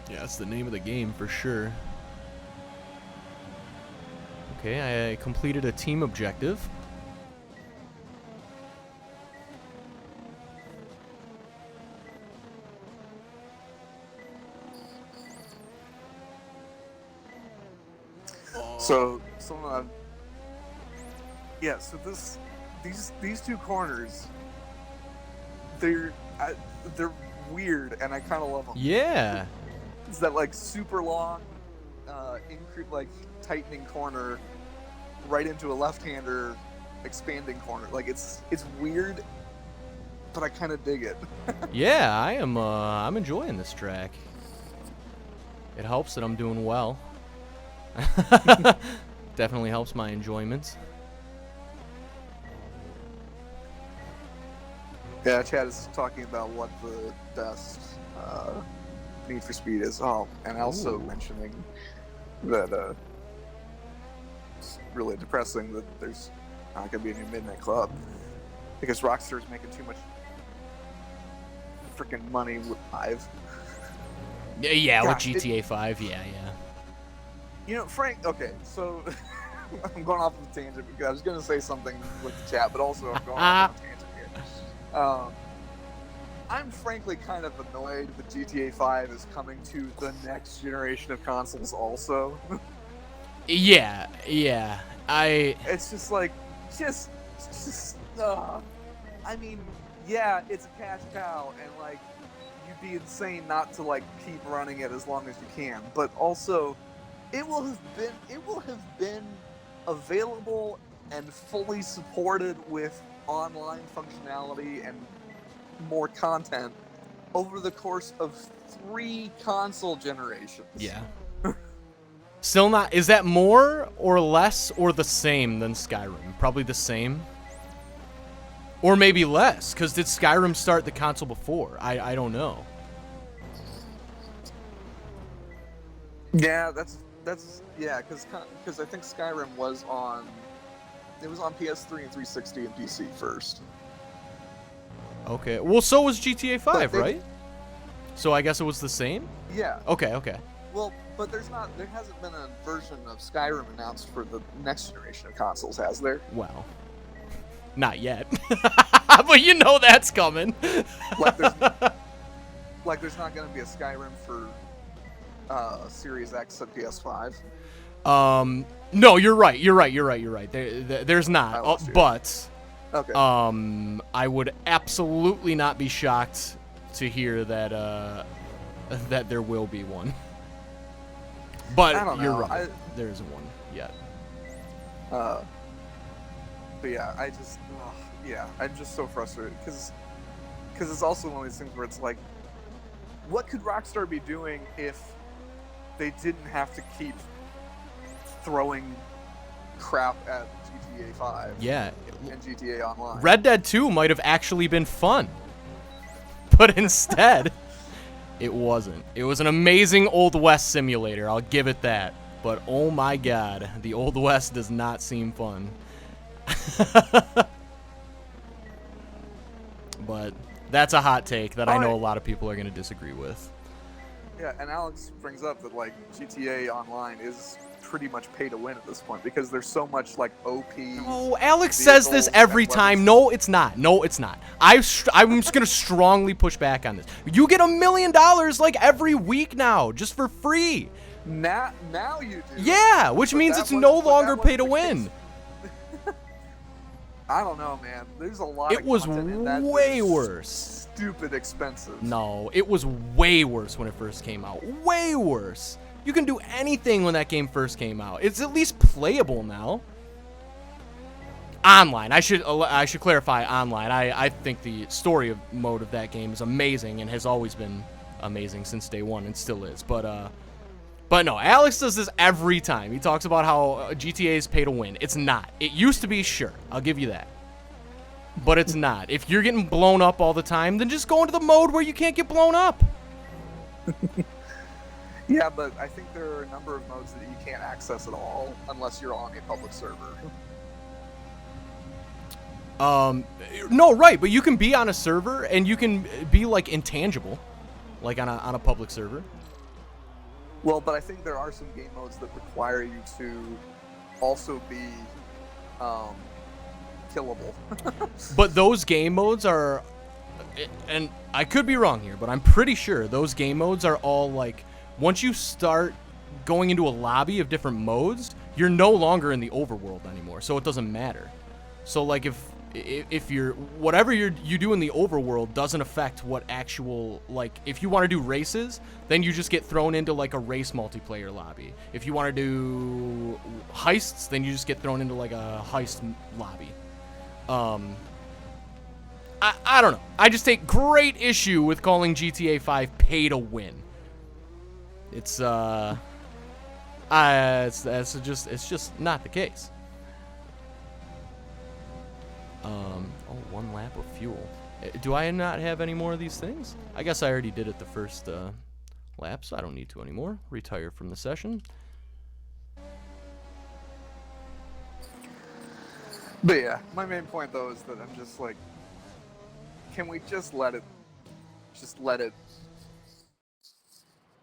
Yeah, it's the name of the game for sure. Okay, I completed a team objective. So these two corners, they're weird, and I kind of love them. Yeah. It's that like super long, like tightening corner, right into a left-hander, expanding corner. Like it's weird, but I kind of dig it. Yeah, I'm enjoying this track. It helps that I'm doing well. Definitely helps my enjoyment. Yeah, Chad is talking about what the best Need for Speed is. Oh, and also mentioning that it's really depressing that there's not going to be a new Midnight Club because Rockstar's making too much freaking money with 5. Yeah, with Gosh, GTA 5, yeah. You know, Frank, okay, so I'm going off of a tangent because I was going to say something with the chat, but also I'm going off of a tangent here. I'm frankly kind of annoyed that GTA 5 is coming to the next generation of consoles also. Yeah. It's just like, I mean, yeah, it's a cash cow, and like, you'd be insane not to like keep running it as long as you can. But also, it will have been available and fully supported with online functionality and more content over the course of 3 console generations. Yeah. Still not. Is that more or less or the same than Skyrim? Probably the same. Or maybe less, because did Skyrim start the console before? I don't know. Yeah, that's yeah, because I think Skyrim was on PS3 and 360 and PC first. Okay. Well, so was GTA 5, But right? So I guess it was the same? Yeah. Okay. Well, but there hasn't been a version of Skyrim announced for the next generation of consoles, has there? Well, not yet. But you know that's coming. Like there's not going to be a Skyrim for Series X and PS5. No, you're right. There's not. But okay. I would absolutely not be shocked to hear that that there will be one. But I don't know. You're right. There isn't one yet. But yeah, I'm just so frustrated because it's also one of these things where it's like, what could Rockstar be doing if they didn't have to keep throwing crap at GTA 5? Yeah. And GTA Online. Red Dead 2 might have actually been fun. But instead, it wasn't. It was an amazing Old West simulator, I'll give it that. But oh my god, the Old West does not seem fun. But that's a hot take that I know a lot of people are going to disagree with. Yeah, and Alex brings up that like GTA Online is pretty much pay to win at this point because there's so much like OP. Oh, Alex says this every time. No, it's not. I'm just gonna strongly push back on this. You get $1 million like every week now, just for free. Now you do. Yeah, which means it's no longer pay to win. I don't know, man. There's a lot. It was way worse. Stupid expensive. No, it was way worse when it first came out. Way worse. You can do anything when that game first came out. It's at least playable now. Online. I should clarify online. I think the story mode of that game is amazing and has always been amazing since day one and still is. But no, Alex does this every time. He talks about how GTA is pay to win. It's not. It used to be, sure. I'll give you that. But it's not. If you're getting blown up all the time, then just go into the mode where you can't get blown up. Yeah, but I think there are a number of modes that you can't access at all unless you're on a public server. No, right, but you can be on a server and you can be like intangible, like on a public server. Well, but I think there are some game modes that require you to also be killable. But those game modes are, and I could be wrong here, but I'm pretty sure those game modes are all like, once you start going into a lobby of different modes, you're no longer in the overworld anymore, so it doesn't matter. So like if you're whatever you do in the overworld doesn't affect what actual, like if you want to do races, then you just get thrown into like a race multiplayer lobby. If you want to do heists, then you just get thrown into like a heist lobby. I don't know. I just take great issue with calling GTA 5 pay to win. It's just not the case. Oh, 1 lap of fuel. Do I not have any more of these things? I guess I already did it the first lap, so I don't need to anymore. Retire from the session. But yeah, my main point though is that I'm just like, can we just let it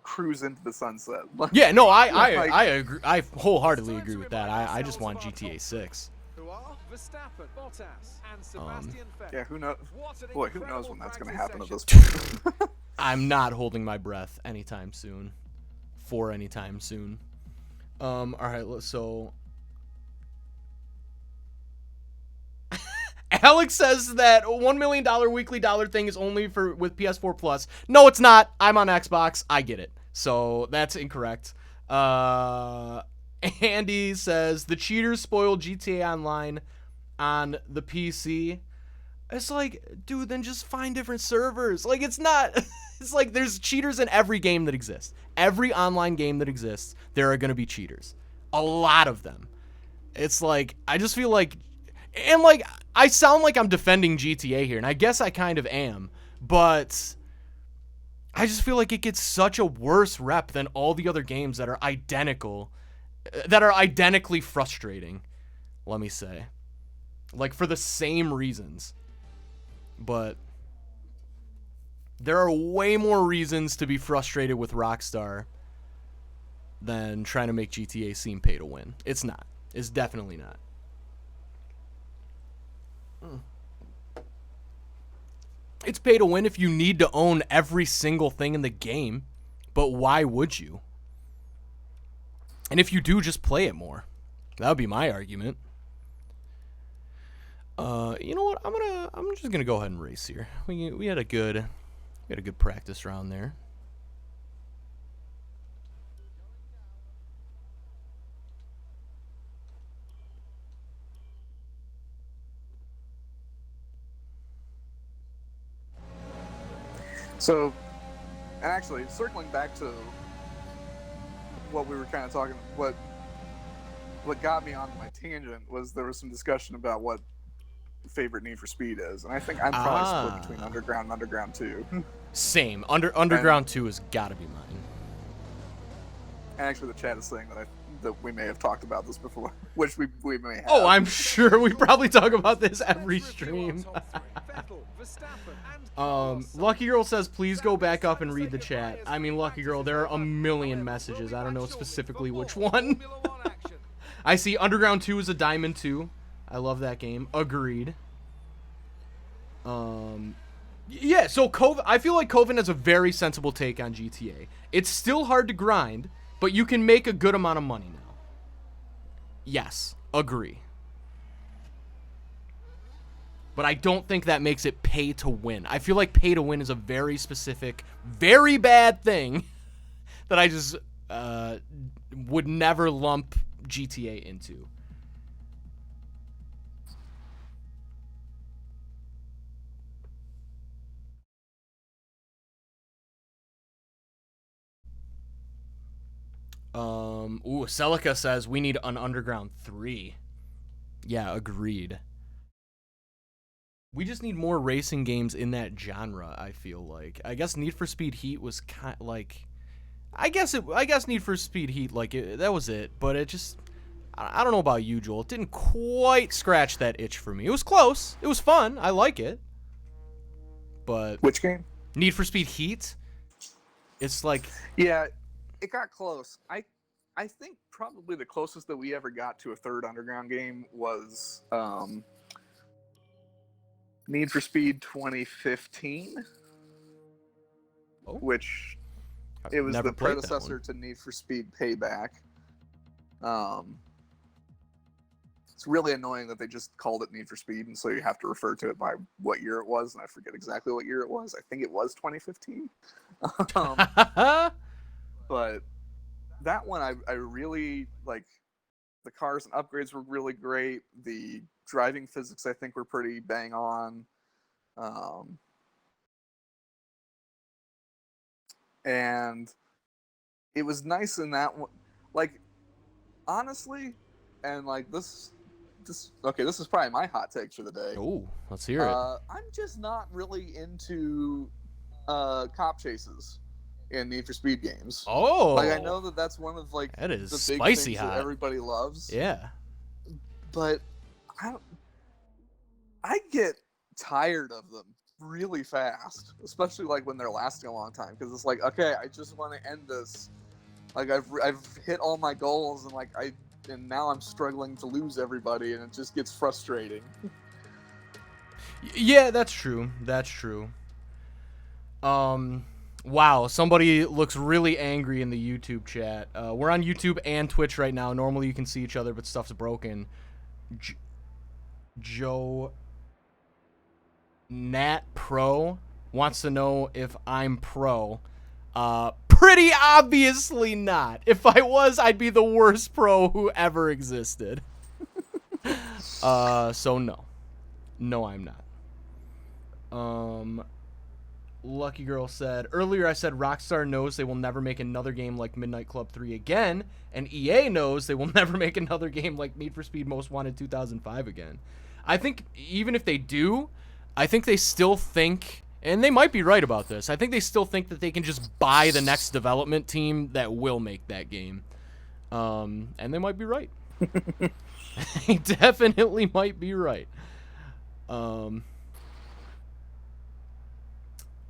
cruise into the sunset? Yeah, no, I agree. I wholeheartedly agree with that. I just want GTA 6. Yeah, who knows? Boy, who knows when that's going to happen at this point? I'm not holding my breath anytime soon. All right, so Alex says that $1 million weekly dollar thing is only with PS4 Plus. No, it's not. I'm on Xbox. I get it. So that's incorrect. Andy says the cheaters spoiled GTA Online on the PC. It's like, dude, then just find different servers. Like, it's not. It's like there's cheaters in every game that exists. Every online game that exists, there are going to be cheaters. A lot of them. It's like, I just feel like, and like, I sound like I'm defending GTA here, and I guess I kind of am, but I just feel like it gets such a worse rep than all the other games that are identical, that are identically frustrating, let me say. Like, for the same reasons. But there are way more reasons to be frustrated with Rockstar than trying to make GTA seem pay to win. It's not. It's definitely not. It's pay to win if you need to own every single thing in the game, but why would you? And if you do, just play it more. That would be my argument. You know what? I'm just gonna go ahead and race here. We had a good practice round there. So, and actually, circling back to what we were kind of talking, what got me on my tangent was there was some discussion about what favorite Need for Speed is, and I think I'm probably split between Underground and Underground 2. Same. Underground 2 has got to be mine. And actually, the chat is saying that we may have talked about this before, which we may have. Oh, I'm sure we probably talk about this every stream. Lucky Girl says, please go back up and read the chat. I mean, Lucky Girl, there are a million messages. I don't know specifically which one. I see Underground 2 is a Diamond 2. I love that game. Agreed. Yeah, so I feel like Coven has a very sensible take on GTA. It's still hard to grind, but you can make a good amount of money now. Yes, agree. But I don't think that makes it pay to win. I feel like pay to win is a very specific, very bad thing that I just would never lump GTA into. Celica says we need an Underground 3. Yeah, agreed. We just need more racing games in that genre, I feel like. I guess Need for Speed Heat was kind of like... I guess Need for Speed Heat, like, that was it. But it just... I don't know about you, Joel. It didn't quite scratch that itch for me. It was close. It was fun. I like it. But... Which game? Need for Speed Heat? It's like... Yeah, it got close. I think probably the closest that we ever got to a third Underground game was Need for Speed 2015, which it was the predecessor to Need for Speed Payback. It's really annoying that they just called it Need for Speed, and so you have to refer to it by what year it was, and I forget exactly what year it was. I think it was 2015. But that one, I really like. The cars and upgrades were really great. The driving physics, I think, were pretty bang on. And it was nice in that one. Like, honestly, and like this is probably my hot take for the day. Oh, let's hear it. I'm just not really into cop chases in Need for Speed games. Oh, like I know that's one of like that is the big spicy things hot that everybody loves. Yeah, but I get tired of them really fast, especially like when they're lasting a long time, because it's like, okay, I just want to end this. Like I've hit all my goals, and like and now I'm struggling to lose everybody, and it just gets frustrating. Yeah, that's true. That's true. Wow, somebody looks really angry in the YouTube chat. We're on YouTube and Twitch right now. Normally you can see each other, but stuff's broken. Joe Nat Pro wants to know if I'm pro. Pretty obviously not. If I was, I'd be the worst pro who ever existed. So no. No, I'm not. Lucky Girl said, earlier I said Rockstar knows they will never make another game like Midnight Club 3 again, and EA knows they will never make another game like Need for Speed Most Wanted 2005 again. I think even if they do, I think they still think, and they might be right about this, I think they still think that they can just buy the next development team that will make that game. And they might be right. They definitely might be right.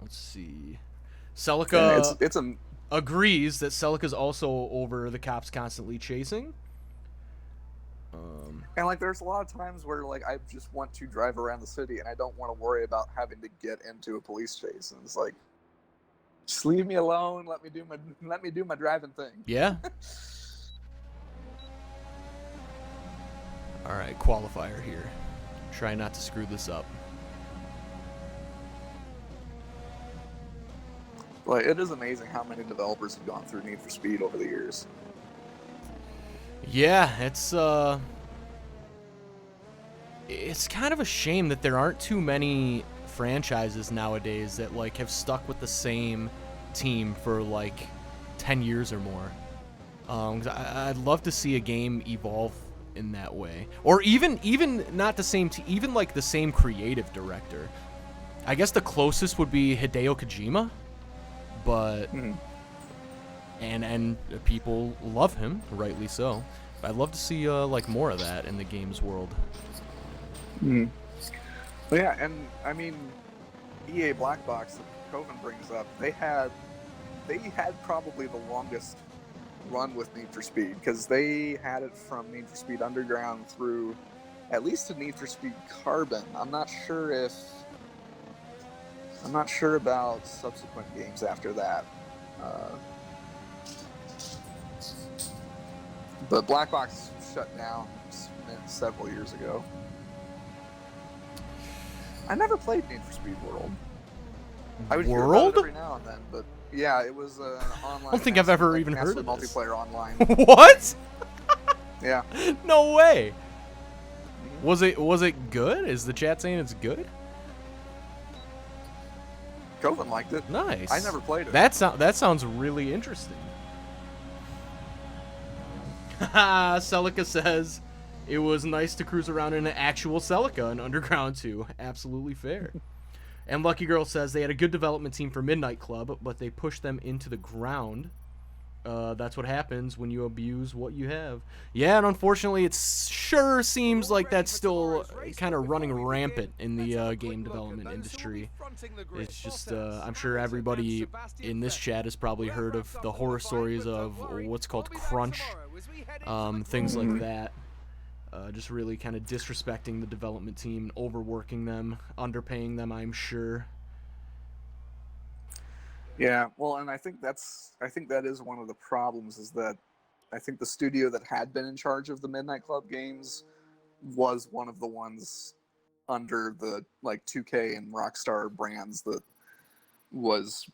Let's see. Celica agrees that Celica's also over the cops constantly chasing. And like, there's a lot of times where like I just want to drive around the city and I don't want to worry about having to get into a police chase. And it's like, just leave me alone. Let me do my driving thing. Yeah. All right, qualifier here. Try not to screw this up. Like, it is amazing how many developers have gone through Need for Speed over the years. Yeah, it's kind of a shame that there aren't too many franchises nowadays that like have stuck with the same team for like 10 years or more. 'Cause I'd love to see a game evolve in that way, or even not the same even like the same creative director. I guess the closest would be Hideo Kojima. But and people love him, rightly so. But I'd love to see like more of that in the games world. Well, yeah, and I mean, EA Black Box that Coven brings up, they had probably the longest run with Need for Speed, because they had it from Need for Speed Underground through at least to Need for Speed Carbon. I'm not sure about subsequent games after that. But Black Box shut down several years ago. I never played Need for Speed World. I would hear about it every now and then, but Yeah, it was an online. I don't think I've ever even heard massive of this. multiplayer online. What? Yeah. No way. Was it good? Is the chat saying it's good? Coven liked it. Nice. I never played it. That sounds really interesting. Celica says it was nice to cruise around in an actual Celica in Underground 2. Absolutely fair. And Lucky Girl says they had a good development team for Midnight Club, but they pushed them into the ground. That's what happens when you abuse what you have. Yeah, and unfortunately, it sure seems like that's still kind of running rampant in the game development industry. It's just, I'm sure everybody in this chat has probably heard of the horror stories of what's called crunch, things like that. Just really kind of disrespecting the development team, overworking them, underpaying them, I'm sure. Yeah, well, and I think that is one of the problems, is that I think the studio that had been in charge of the Midnight Club games was one of the ones under the like 2K and Rockstar brands that was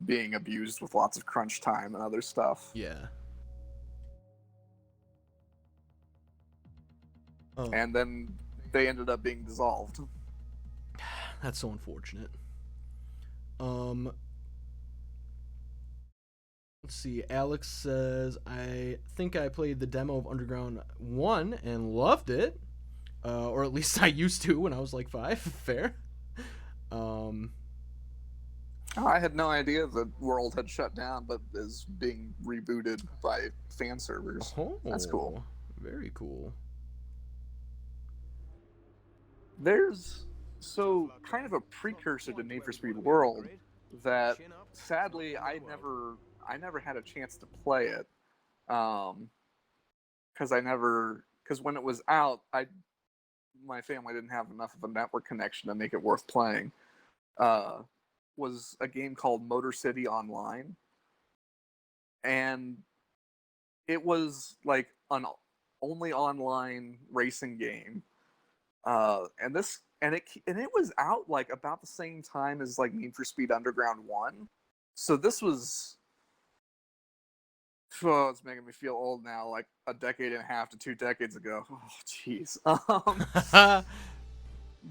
being abused with lots of crunch time and other stuff. Yeah. And then they ended up being dissolved. That's so unfortunate. Let's see. Alex says, I think I played the demo of Underground 1 and loved it. Or at least I used to when I was like 5. Fair. I had no idea the world had shut down, but is being rebooted by fan servers. Oh, that's cool. Very cool. There's kind of a precursor to Need for Speed World that sadly I never had a chance to play it, because when it was out, my family didn't have enough of a network connection to make it worth playing. Was a game called Motor City Online, and it was like an only online racing game. And it was out like about the same time as like Need for Speed Underground 1. So this was, it's making me feel old now, like a decade and a half to 2 decades ago. Oh jeez.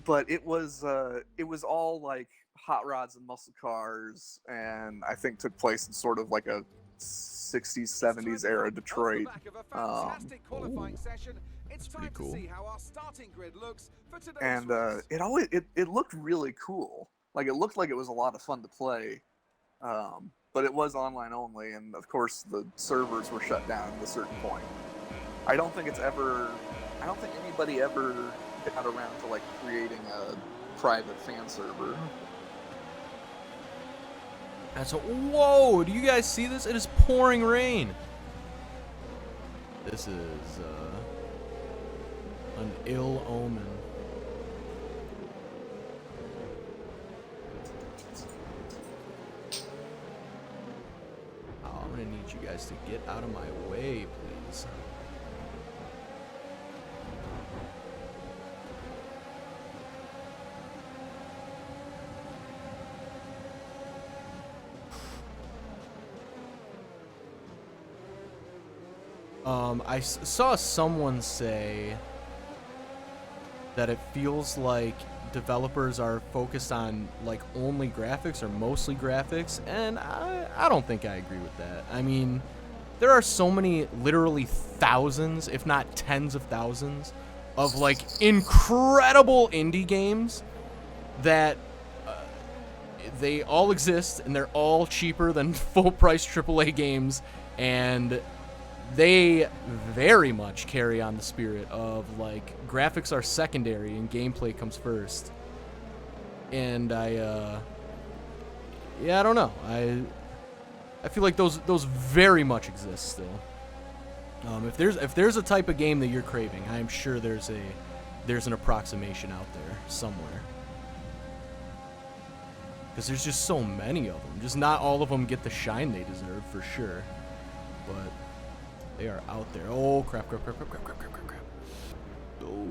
But it was all like hot rods and muscle cars, and I think took place in sort of like a 60s 70s era Detroit. It's pretty cool. And it looked really cool. Like, it looked like it was a lot of fun to play. But it was online only, and of course the servers were shut down at a certain point. I don't think anybody ever got around to like creating a private fan server. Whoa, do you guys see this? It is pouring rain. This is an ill omen. Oh, I'm gonna need you guys to get out of my way, please. I saw someone say that it feels like developers are focused on like only graphics or mostly graphics, and I don't think I agree with that. I mean, there are so many, literally thousands, if not tens of thousands, of like incredible indie games that they all exist, and they're all cheaper than full-price AAA games, and they very much carry on the spirit of like graphics are secondary and gameplay comes first. And I don't know. I feel like those very much exist still. If there's a type of game that you're craving, I am sure there's an approximation out there somewhere. Because there's just so many of them. Just not all of them get the shine they deserve, for sure. But they are out there. Oh, crap. Oh.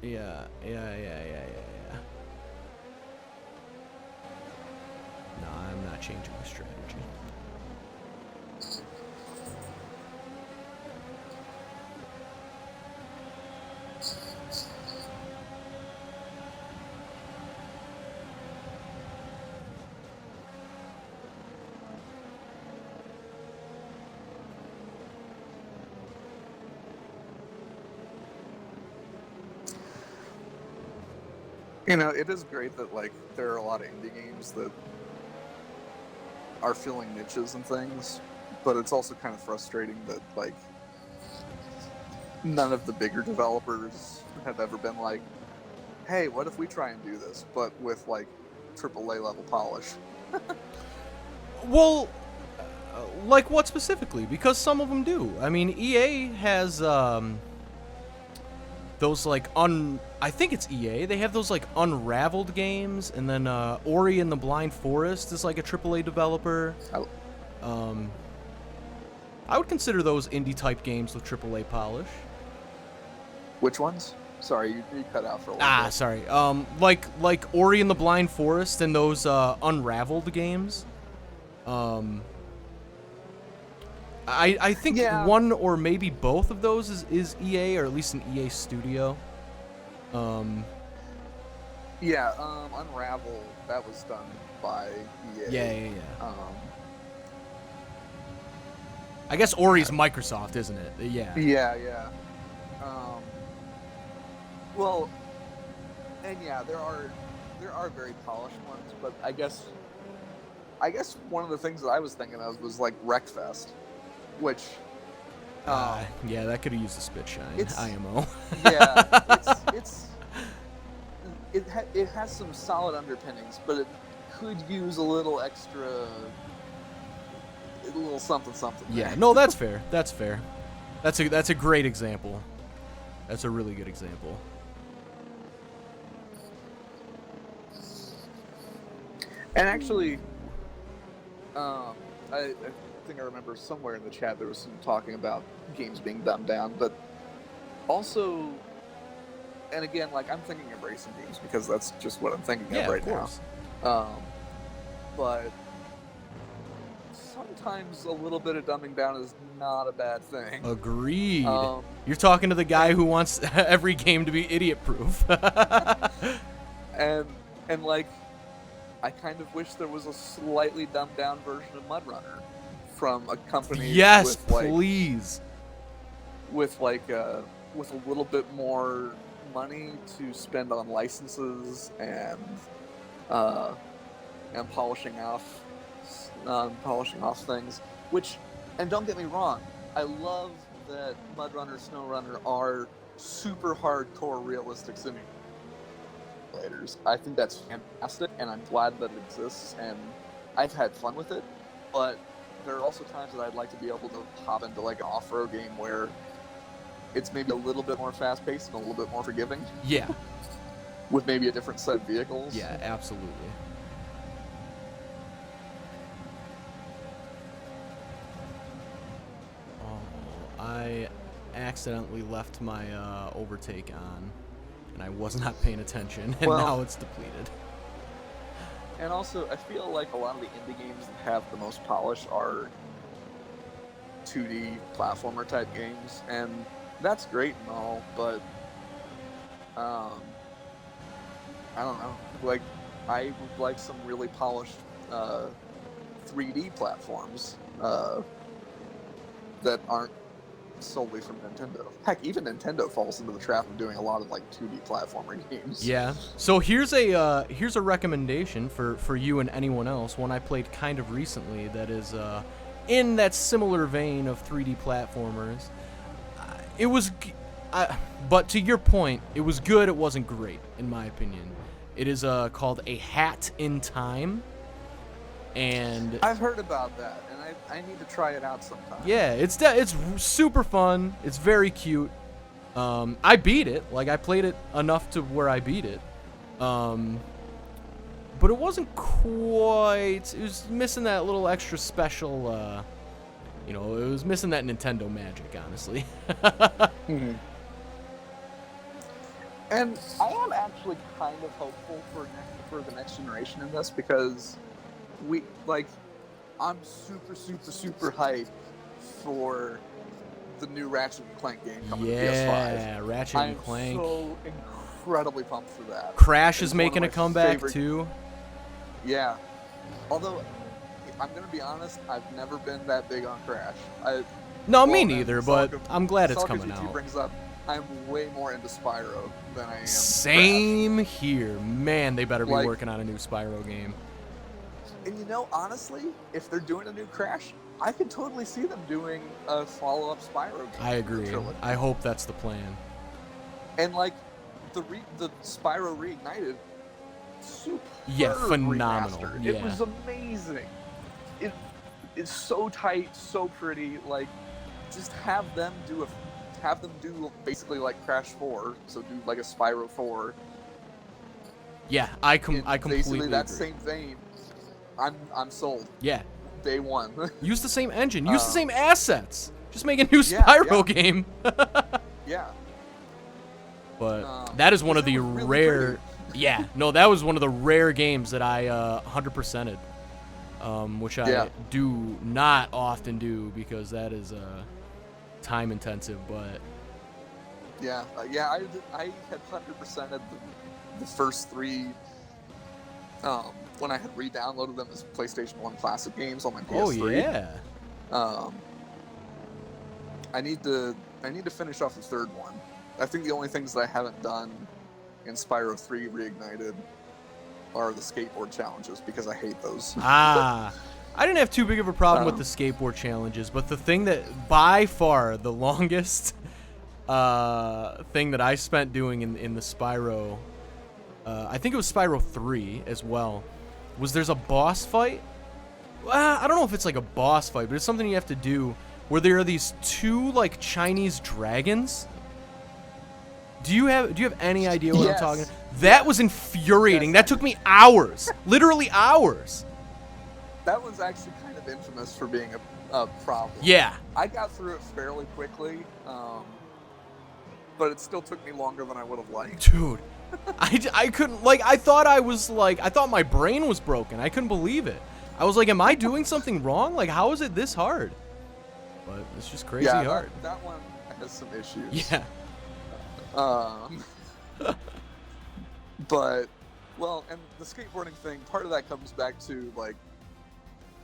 Yeah. No, I'm not changing my strategy. You know, it is great that like there are a lot of indie games that are filling niches and things, but it's also kind of frustrating that like none of the bigger developers have ever been like, hey, what if we try and do this, but with like AAA level polish? Well, like what specifically? Because some of them do. I mean, EA has those like I think it's EA. They have those like Unraveled games, and then Ori and the Blind Forest is like a AAA developer. I would consider those indie type games with AAA polish. Which ones? Sorry, you cut out for a little bit. Sorry. Like Ori and the Blind Forest and those Unraveled games. I think one or maybe both of those is EA, or at least an EA studio. Unravel, that was done by EA. Yeah. I guess Ori's Microsoft, isn't it? Yeah. Yeah. Well, and yeah, there are very polished ones, but I guess one of the things that I was thinking of was like Wreckfest, which yeah, that could have used a spit shine. IMO. Yeah, it has some solid underpinnings, but it could use a little extra, a little something. Yeah, no, that's fair. That's fair. That's a great example. That's a really good example. And actually, I think I remember somewhere in the chat there was some talking about games being dumbed down, but also, and again, like I'm thinking of racing games because that's just what I'm thinking of right now. But sometimes a little bit of dumbing down is not a bad thing. Agreed. You're talking to the guy who wants every game to be idiot-proof. and like, I kind of wish there was a slightly dumbed down version of Mud Runner from a company. Yes, please. With a little bit more money to spend on licenses and polishing off things. Which, and don't get me wrong, I love that Mud Runner, Snow Runner are super hardcore realistic simulators. I think that's fantastic, and I'm glad that it exists, and I've had fun with it. But there are also times that I'd like to be able to hop into like an off-road game where it's maybe a little bit more fast-paced and a little bit more forgiving. Yeah. With maybe a different set of vehicles. Yeah, absolutely. Oh, I accidentally left my overtake on, and I was not paying attention, and now it's depleted. And also, I feel like a lot of the indie games that have the most polish are 2D platformer type games, and that's great and all, but I don't know. Like, I would like some really polished 3D platforms that aren't solely from Nintendo. Heck, even Nintendo falls into the trap of doing a lot of like 2D platformer games. Yeah. So here's a recommendation for you and anyone else. One I played kind of recently that is in that similar vein of 3D platformers. It was, but to your point, it was good. It wasn't great, in my opinion. It is called A Hat in Time, and I've heard about that, and I need to try it out sometime. Yeah, it's super fun. It's very cute. I beat it. Like, I played it enough to where I beat it. But it wasn't quite. It was missing that little extra special. It was missing that Nintendo magic, honestly. Mm-hmm. And I am actually kind of hopeful for the next generation in this, because I'm super, super, super hyped for the new Ratchet and Clank game coming to PS5. Yeah, Ratchet and I'm Clank. so incredibly pumped for that. Crash is It's one of making a my comeback favorite- too. Yeah. Although, I'm going to be honest, I've never been that big on Crash. No, me Well, neither, and but Stalker- I'm glad it's Stalker coming GT out. brings up, I'm way more into Spyro than I am Same here. Man, they better be Like- working on a new Spyro game. Crash. And you know, honestly, if they're doing a new Crash, I could totally see them doing a follow-up Spyro game. I agree. trilogy. I hope that's the plan. And like the Spyro Reignited, super phenomenal. remastered. Yeah. It was amazing. It's so tight, so pretty. Like, just have them do basically like Crash 4. So do like a Spyro 4. Yeah, I completely basically that agree. same vein. I'm sold. Yeah, Day one. use the same engine, use the same assets. Just make a new Yeah, Spyro yeah. game. Yeah. But that is one of the it was really rare. pretty. Yeah, no, that was one of the rare games that I 100%ed, which I Yeah. do not often do because that is time intensive. But Yeah, I had 100%ed the first three when I had re-downloaded them as PlayStation 1 Classic games on my PS3. oh yeah, I need to finish off the third one. I think the only things that I haven't done in Spyro 3 Reignited are the skateboard challenges because I hate those. I didn't have too big of a problem with the skateboard challenges, but the thing that by far the longest thing that I spent doing in the Spyro, I think it was Spyro 3 as well, was there's a boss fight. I don't know if it's like a boss fight, but it's something you have to do where there are these two like Chinese dragons. Do you have any idea what I'm Yes. talking about? That was infuriating. That took me hours. Literally hours. That one's actually kind of infamous for being a problem. Yeah. I got through it fairly quickly, but it still took me longer than I would have liked. Dude. I couldn't, like, I thought my brain was broken. I couldn't believe it. I was like, am I doing something wrong? Like, how is it this hard? But it's just crazy Yeah, hard. that one has some issues. Yeah. But, well, and the skateboarding thing, part of that comes back to, like,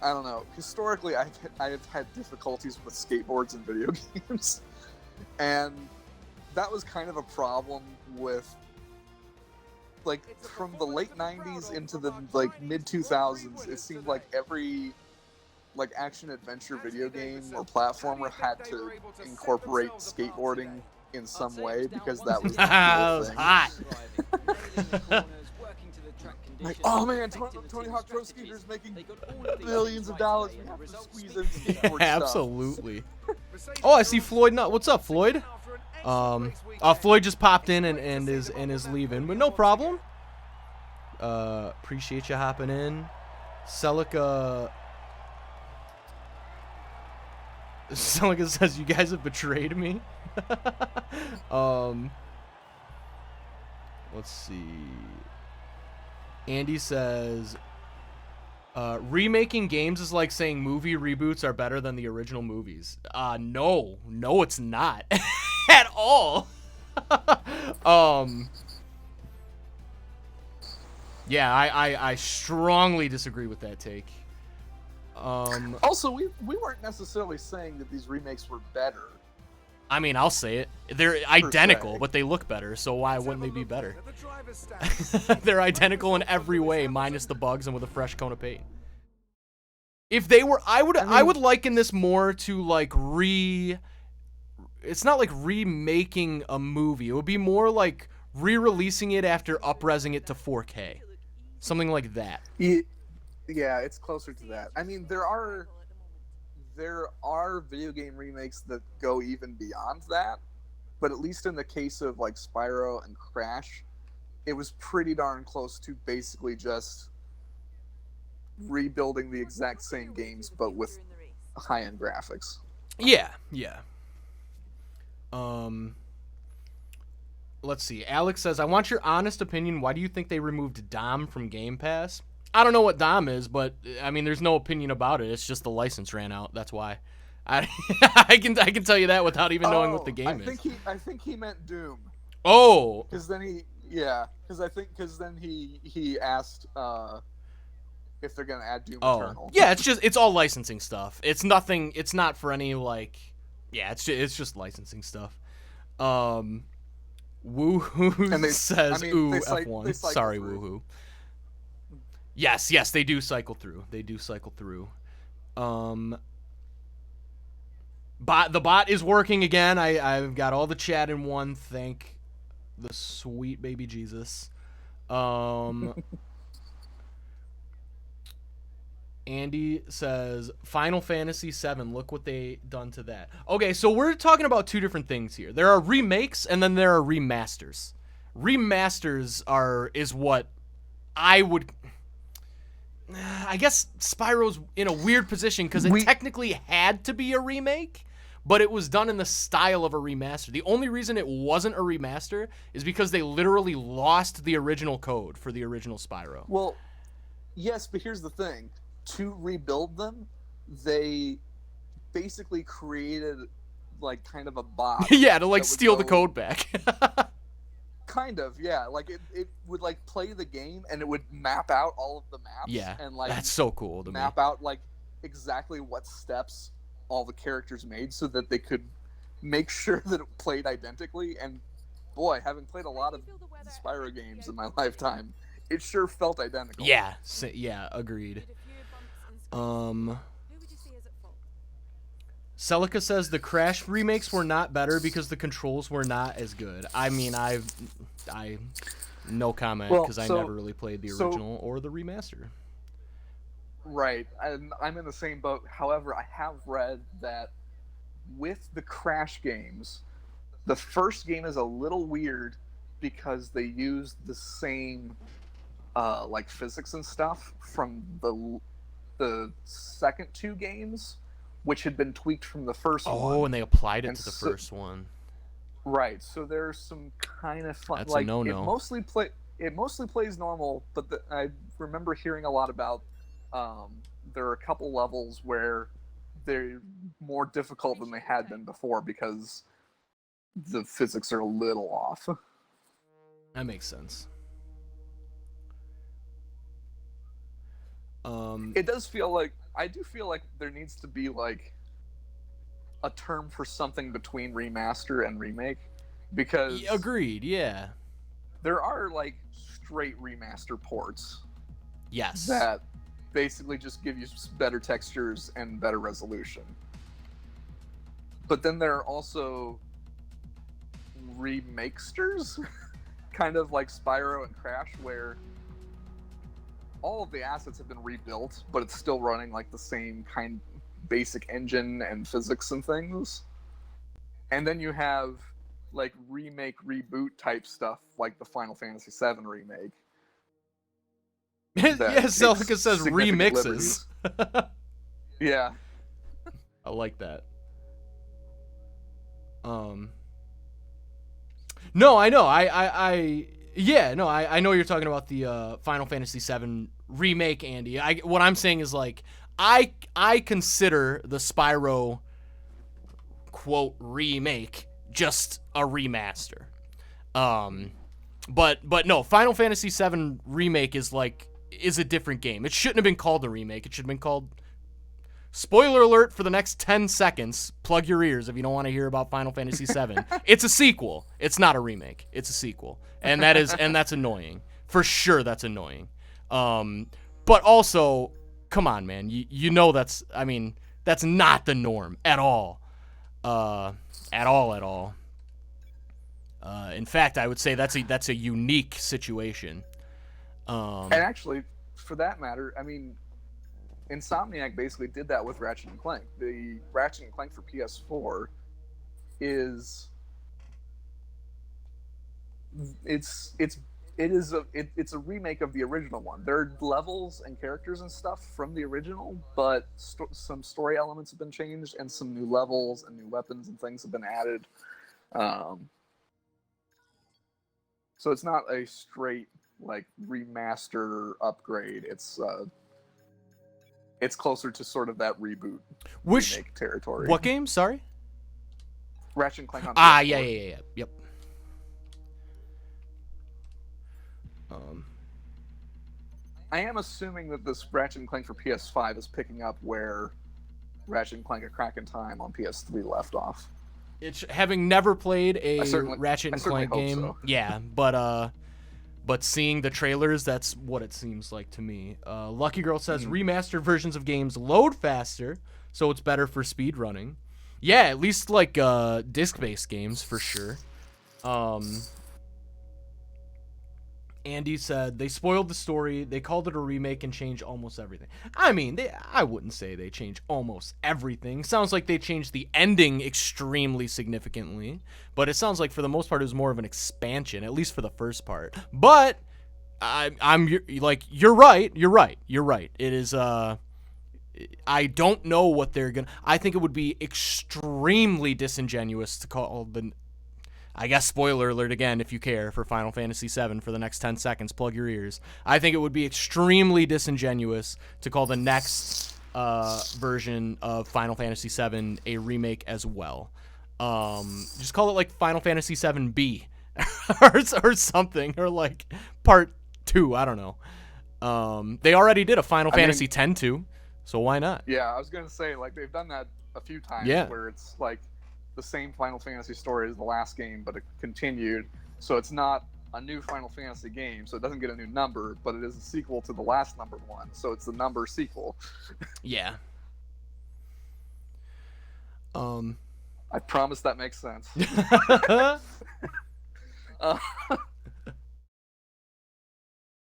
I don't know. Historically, I have had difficulties with skateboards in video games. And that was kind of a problem with, like, from the late 90s into the, like, mid-2000s, it seemed like every, like, action-adventure video game or platformer had to incorporate skateboarding in some way because that was the That cool was thing. hot. Like, oh man, Tony Hawk Pro Skater's making billions of dollars. We have to squeeze in skateboard stuff. Absolutely. Oh, I see Floyd. What's up, Floyd? Floyd just popped in and is leaving, but no problem. Appreciate you hopping in. Celica says you guys have betrayed me. Let's see. Andy says remaking games is like saying movie reboots are better than the original movies. No, it's not at all. Yeah, I strongly disagree with that take. Also, we weren't necessarily saying that these remakes were better. I mean, I'll say it. They're identical, se. but they look better, so why wouldn't they be better? They're identical in every way, minus the bugs and with a fresh coat of paint. If they were, I would liken this more to like it's not like remaking a movie. It would be more like re-releasing it after up-resing it to 4K. Something like that. Yeah, it's closer to that. I mean, there are video game remakes that go even beyond that, but at least in the case of like Spyro and Crash, it was pretty darn close to basically just rebuilding the exact same games but with high-end graphics. Yeah. Let's see. Alex says, I want your honest opinion. Why do you think they removed Dom from Game Pass? I don't know what Dom is, but I mean, there's no opinion about it. It's just the license ran out. That's why. I I can tell you that without even knowing what the game is. I think he meant Doom. Oh, Because then because then he asked if they're gonna add Doom Eternal. Yeah, it's all licensing stuff. It's nothing. It's not for any like. Yeah, it's just licensing stuff. Woohoo says, "Ooh, F1." Sorry, Woohoo. Yes, they do cycle through. The bot is working again. I've got all the chat in one. Thank the sweet baby Jesus. Andy says, Final Fantasy VII, look what they done to that. Okay, so we're talking about two different things here. There are remakes and then there are remasters. Remasters is what I would... I guess Spyro's in a weird position because it technically had to be a remake, but it was done in the style of a remaster. The only reason it wasn't a remaster is because they literally lost the original code for the original Spyro. Well, yes, but here's the thing. To rebuild them, they basically created like kind of a bot. Yeah, to like steal the code back. Kind of, yeah. Like it would like play the game and it would map out all of the maps. Yeah, and like that's so cool to map out like exactly what steps all the characters made so that they could make sure that it played identically. And boy, having played a lot of Spyro games in my lifetime, it sure felt identical. Yeah, agreed. Celica says the Crash remakes were not better because the controls were not as good. I mean, I no comment because I never really played the original or the remaster. Right, I'm in the same boat. However, I have read that with the Crash games, the first game is a little weird because they used the same like physics and stuff from the second two games, which had been tweaked from the first one. Oh, and they applied it to the first one. Right. So there's some kind of fun. That's like, a no-no. It mostly plays normal, but I remember hearing a lot about. There are a couple levels where they're more difficult than they had been before because the physics are a little off. That makes sense. It does feel like I do feel like there needs to be like a term for something between remaster and remake, because agreed, yeah. There are like straight remaster ports. Yes. That basically just give you better textures and better resolution. But then there are also remakesters, kind of like Spyro and Crash, where all of the assets have been rebuilt, but it's still running like the same kind basic engine and physics and things. And then you have like remake, reboot type stuff like the Final Fantasy VII remake. Yes, Celica says remixes. Yeah. I like that. No, I know. I know you're talking about the Final Fantasy VII remake, Andy. What I'm saying is like I consider the Spyro quote remake just a remaster. But no, Final Fantasy VII remake is a different game. It shouldn't have been called a remake. It should have been called, spoiler alert for the next 10 seconds, plug your ears if you don't want to hear about Final Fantasy VII. It's a sequel. It's not a remake. It's a sequel. And that's annoying. For sure that's annoying. But also, come on, man. You know that's not the norm at all. At all. In fact, I would say that's a unique situation. And actually, for that matter, I mean, Insomniac basically did that with Ratchet and Clank. The Ratchet and Clank for PS4 is a remake of the original one. There are levels and characters and stuff from the original, but some story elements have been changed, and some new levels and new weapons and things have been added. So it's not a straight like remaster upgrade. It's closer to sort of that reboot remake territory. What game? Sorry. Ratchet and Clank on PS4. Yeah. Yep. I am assuming that this Ratchet and Clank for PS5 is picking up where Ratchet and Clank: A Crack in Time on PS3 left off. It's having never played a Ratchet and Clank game. So. Yeah, but seeing the trailers, that's what it seems like to me. Lucky Girl says remastered versions of games load faster, so it's better for speed running. Yeah, at least like disc-based games for sure. Andy said they spoiled the story. They called it a remake and changed almost everything. I mean, I wouldn't say they changed almost everything. Sounds like they changed the ending extremely significantly, but it sounds like for the most part it was more of an expansion, at least for the first part. But I'm like, you're right. It is. I don't know what they're gonna. I think it would be extremely disingenuous to call the. I guess spoiler alert again if you care for Final Fantasy VII for the next 10 seconds. Plug your ears. I think it would be extremely disingenuous to call the next version of Final Fantasy VII a remake as well. Just call it like Final Fantasy VII B or something, or like Part 2. I don't know. They already did a Final Fantasy X 2, so why not? Yeah, I was gonna say like they've done that a few times where it's like the same Final Fantasy story as the last game, but it continued. So it's not a new Final Fantasy game, so it doesn't get a new number, but it is a sequel to the last numbered one. So it's the number sequel. Yeah. I promise that makes sense.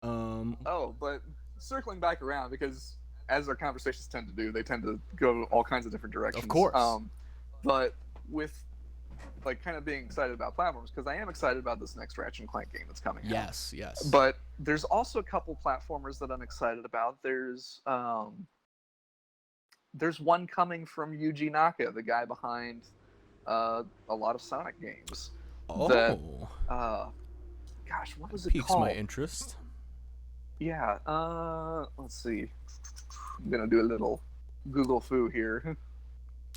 But circling back around, because as our conversations tend to do, they tend to go all kinds of different directions. Of course. But with like kind of being excited about platforms, because I am excited about this next Ratchet and Clank game that's coming out. Yes. But there's also a couple platformers that I'm excited about. There's one coming from Yuji Naka, the guy behind a lot of Sonic games. Oh. Gosh, what was it Piques called? my interest. Yeah. Let's see. I'm gonna do a little Google foo here.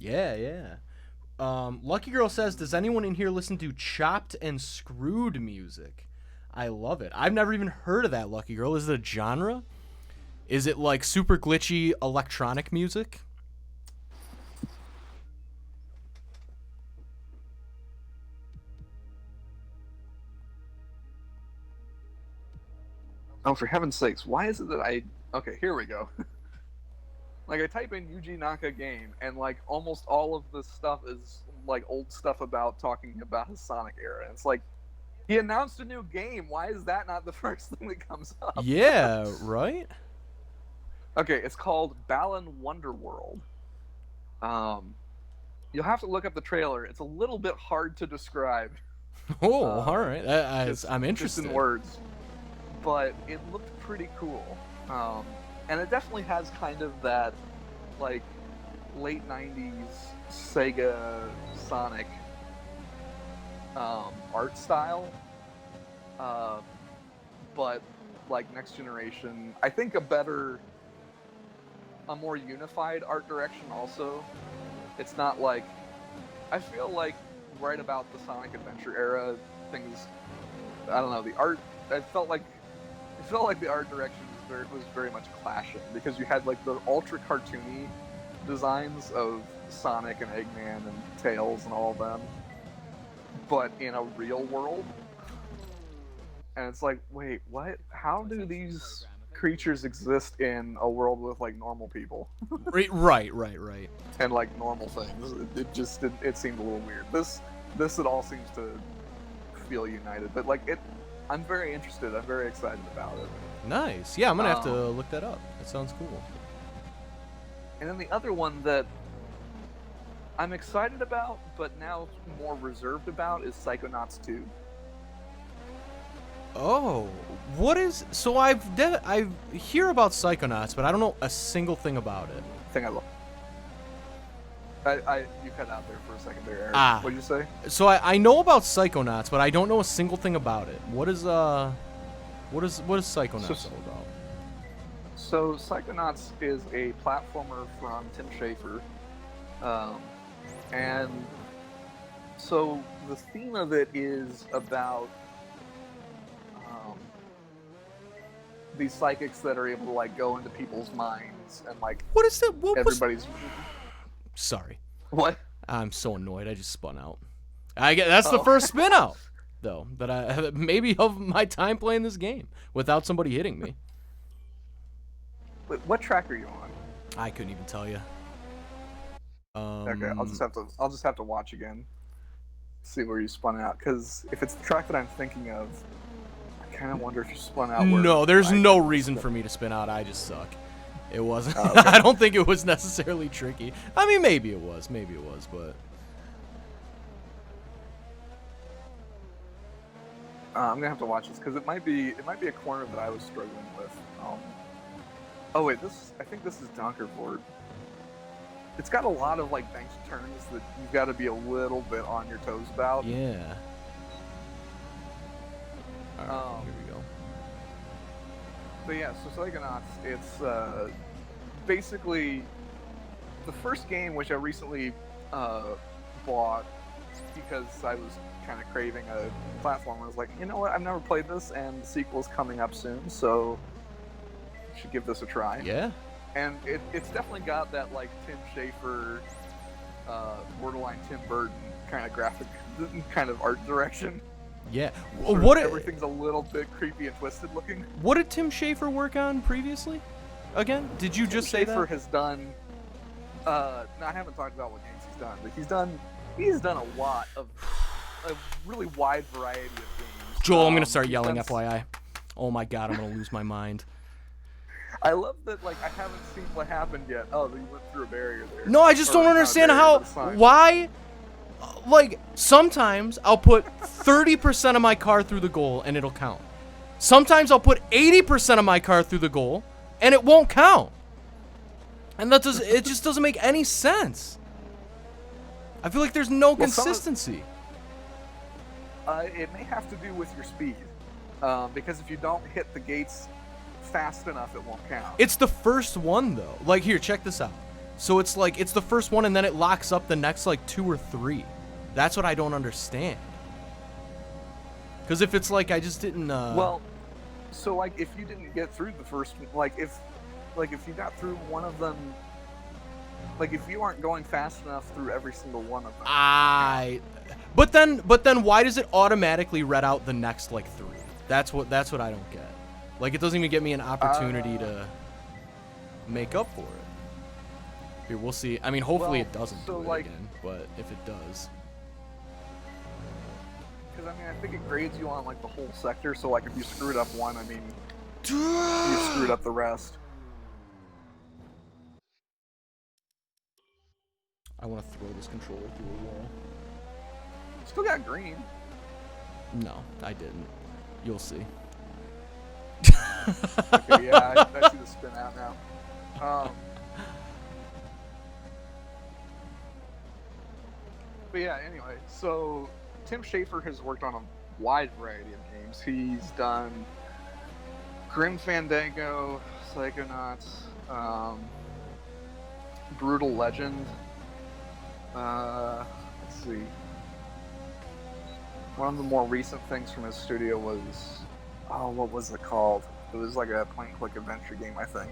Yeah. Lucky Girl says, does anyone in here listen to chopped and screwed music? I love it. I've never even heard of that, Lucky Girl. Is it a genre? Is it like super glitchy electronic music? Oh, for heaven's sakes, why is it that I... Okay, here we go. Like, I type in Yuji Naka game, and, like, almost all of the stuff is, like, old stuff about talking about his Sonic era. And it's like, he announced a new game. Why is that not the first thing that comes up? Yeah, right? Okay, it's called Balan Wonderworld. You'll have to look up the trailer. It's a little bit hard to describe. Oh, all right. I'm interested. Just in words. But it looked pretty cool. And it definitely has kind of that, like, late 90s Sega Sonic art style. But, like, next generation, I think a more unified art direction also. It's not like, I feel like right about the Sonic Adventure era, things, I don't know, the art, it felt like the art direction was very much clashing, because you had like the ultra cartoony designs of Sonic and Eggman and Tails and all of them, but in a real world. And it's like, wait, what? How do these creatures exist in a world with like normal people? Right. And like normal things. It seemed a little weird. This it all seems to feel united, but like I'm very interested. I'm very excited about it. Nice. Yeah, I'm gonna have to look that up. That sounds cool. And then the other one that I'm excited about, but now more reserved about, is Psychonauts 2. Oh, what is? So I hear about Psychonauts, but I don't know a single thing about it. Thing I love. You cut out there for a second there, Eric. What'd you say? So I know about Psychonauts, but I don't know a single thing about it. What is What is Psychonauts all about? So Psychonauts is a platformer from Tim Schafer, and so the theme of it is about these psychics that are able to like go into people's minds and like What is that? What was? everybody's. Sorry, What? I'm so annoyed. I just spun out. I get that's the first spin out, though. That I maybe of my time playing this game without somebody hitting me. Wait, what track are you on? I couldn't even tell you. Okay, I'll just have to watch again, see where you spun out. Because if it's the track that I'm thinking of, I kind of wonder if you spun out. No, there's no reason for me to spin out. I just suck. It wasn't. Oh, okay. I don't think it was necessarily tricky. I mean, maybe it was, but I'm gonna have to watch this because it might be a corner that I was struggling with. Oh wait, I think this is Donkerford. It's got a lot of like banked turns that you've got to be a little bit on your toes about. yeah. All right, here we go. But yeah, so Psychonauts, it's basically the first game which I recently bought because I was kind of craving a platform. I was like, you know what, I've never played this, and the sequel's coming up soon, so I should give this a try. Yeah. And it's definitely got that like Tim Schafer, borderline Tim Burton kind of graphic, kind of art direction. Yeah. Everything's a little bit creepy and twisted looking. What did Tim Schafer work on previously? Again, did you just say Tim Schafer that? has done. No, I haven't talked about what games he's done, but he's done a lot of a really wide variety of games. Joel, I'm gonna start yelling. FYI. Oh my God, I'm gonna lose my mind. I love that. Like, I haven't seen what happened yet. Oh, you went through a barrier there. No, I just don't understand why. Like, sometimes I'll put 30% of my car through the goal and it'll count. Sometimes I'll put 80% of my car through the goal and it won't count. And it just doesn't make any sense. I feel like there's no consistency. It may have to do with your speed, because if you don't hit the gates fast enough, it won't count. It's the first one though. Like, here, check this out. So it's like it's the first one and then it locks up the next like 2 or 3. That's what I don't understand. Because if it's like I just didn't. Well, so like if you didn't get through the first, like if you got through one of them, like if you aren't going fast enough through every single one of them. But then why does it automatically read out the next like 3? That's what I don't get. Like, it doesn't even give me an opportunity to make up for it. Here, we'll see. I mean, hopefully it doesn't do it again, but if it does. Because, I mean, I think it grades you on, like, the whole sector, so, like, if you screwed up one, I mean, you screwed up the rest. I want to throw this controller through a wall. Still got green. No, I didn't. You'll see. Okay, yeah, I see the spin out now. But yeah, anyway, so Tim Schafer has worked on a wide variety of games. He's done Grim Fandango, Psychonauts, Brutal Legend. Let's see. One of the more recent things from his studio was, what was it called? It was like a point-and-click adventure game, I think.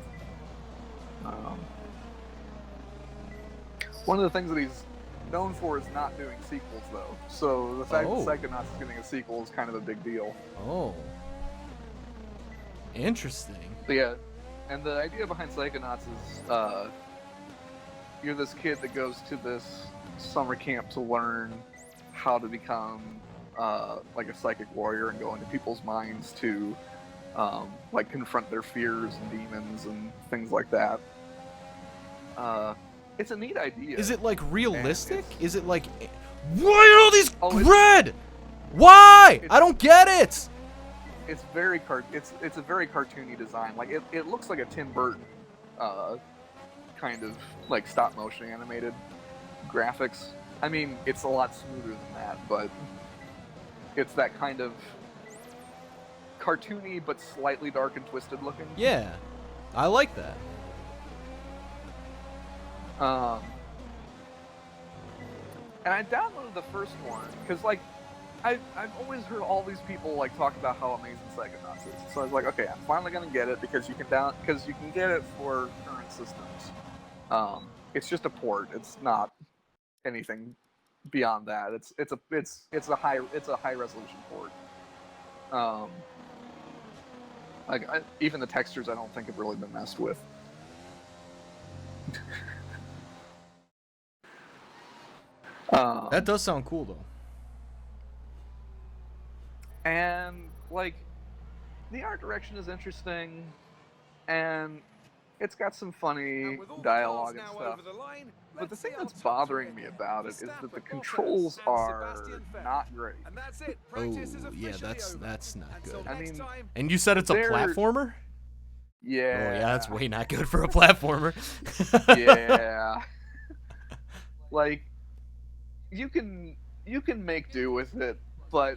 One of the things that he's known for is not doing sequels, though. So the fact that Psychonauts is getting a sequel is kind of a big deal. Oh. Interesting. But yeah, and the idea behind Psychonauts is you're this kid that goes to this summer camp to learn how to become like a psychic warrior and go into people's minds to like confront their fears and demons and things like that. It's a neat idea. Is it like realistic? Is it like, why are all these red? Why? I don't get it. It's very it's a very cartoony design. Like it looks like a Tim Burton kind of like stop motion animated graphics. I mean, it's a lot smoother than that, but it's that kind of cartoony but slightly dark and twisted looking. Yeah, I like that. And I downloaded the first one because, like, I've always heard all these people like talk about how amazing Psychonauts is. So I was like, okay, I'm finally gonna get it because you can get it for current systems. It's just a port. It's not anything beyond that. It's a high resolution port. Even the textures I don't think have really been messed with. That does sound cool though. And like, the art direction is interesting, and it's got some funny dialogue and stuff. But the thing that's bothering me about it is that the controls are not great. Oh, yeah, that's not good. I mean, and you said it's a platformer? Yeah. Oh, yeah, that's way not good for a platformer. Yeah. Like, you can make do with it, but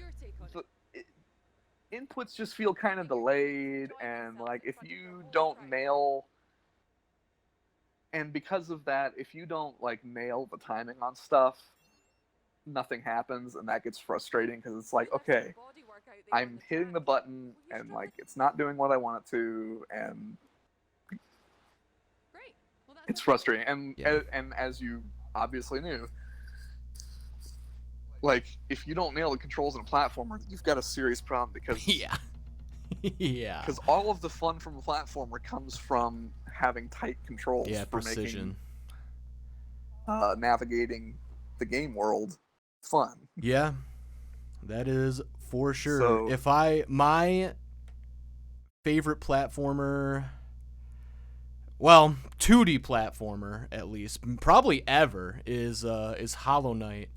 inputs just feel kind of delayed, and like, if you don't nail, and because of that, if you don't like nail the timing on stuff, nothing happens, and that gets frustrating because it's like, okay, I'm hitting the button and like it's not doing what I want it to, and it's frustrating. And as you obviously knew, like, if you don't nail the controls in a platformer, you've got a serious problem because yeah. Because all of the fun from a platformer comes from having tight controls. Yeah, for precision. Making, navigating the game world fun. Yeah, that is for sure. So, my favorite platformer, well, 2D platformer at least, probably ever, is Hollow Knight.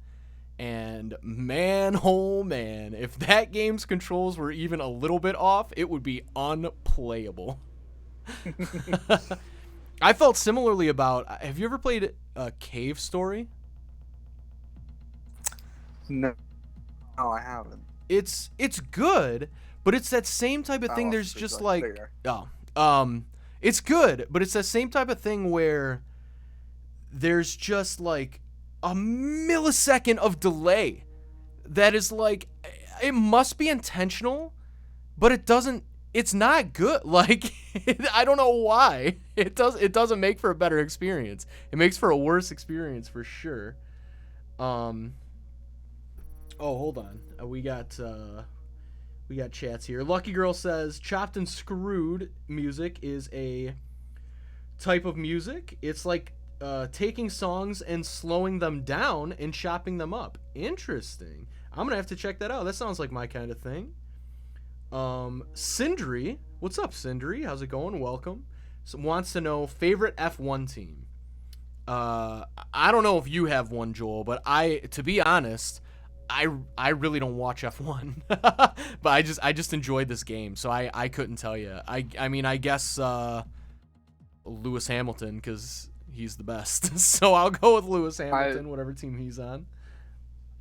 And man, oh man, if that game's controls were even a little bit off, it would be unplayable. I felt similarly about. Have you ever played Cave Story? No, I haven't. It's good, but it's that same type of thing. There's just like, it's good, but it's that same type of thing where there's just like a millisecond of delay that is like, it must be intentional, but it's not good. Like, I don't know why. It doesn't make for a better experience. It makes for a worse experience for sure. Oh, hold on. We got chats here. Lucky Girl says chopped and screwed music is a type of music. It's like taking songs and slowing them down and chopping them up. Interesting. I'm gonna have to check that out. That sounds like my kind of thing. Sindri, what's up, Sindri? How's it going? Welcome. Wants to know favorite F1 team. I don't know if you have one, Joel, but to be honest, I really don't watch F1. But I just enjoyed this game, so I couldn't tell you. I mean, I guess Lewis Hamilton, because he's the best. So I'll go with Lewis Hamilton, whatever team he's on.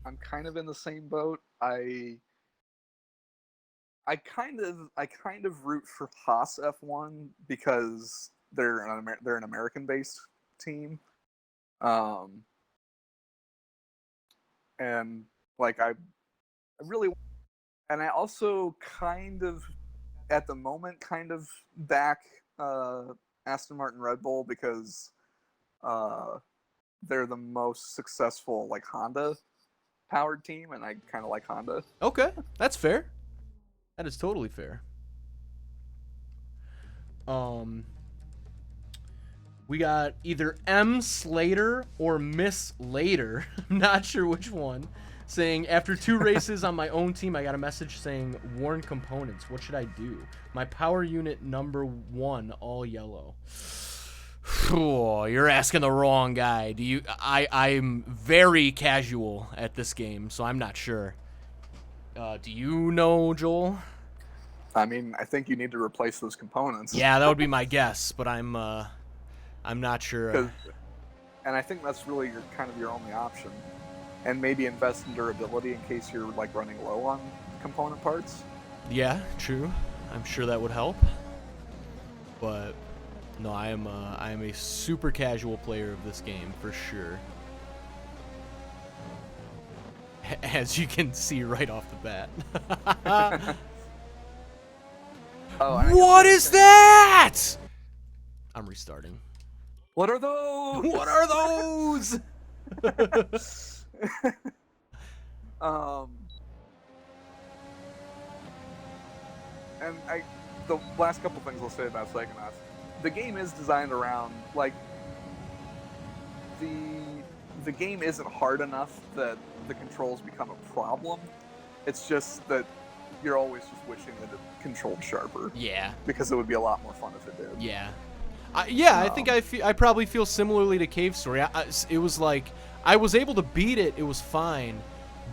I'm kind of in the same boat. I kind of root for Haas F1 because they're an American-based team, and like I really, and I also kind of at the moment kind of back Aston Martin Red Bull because they're the most successful like Honda powered team, and I kind of like Honda. Okay, that's fair. That is totally fair. We got either M Slater or Miss Later. I'm not sure which one. Saying, after 2 races on my own team, I got a message saying, worn components. What should I do? My power unit number 1, all yellow. Oh, you're asking the wrong guy. I'm very casual at this game, so I'm not sure. Do you know, Joel? I mean, I think you need to replace those components. Yeah, that would be my guess, but I'm not sure. And I think that's really your only option. And maybe invest in durability in case you're like running low on component parts. Yeah, true. I'm sure that would help. But no, I am a super casual player of this game for sure. As you can see right off the bat. What is that? I'm restarting. What are those? What are those? And the last couple things I'll say about Psychonauts, the game is designed around, like, the game isn't hard enough that the controls become a problem. It's just that you're always just wishing that it controlled sharper. Yeah. Because it would be a lot more fun if it did. Yeah. I think I probably feel similarly to Cave Story. It was like, I was able to beat it, it was fine,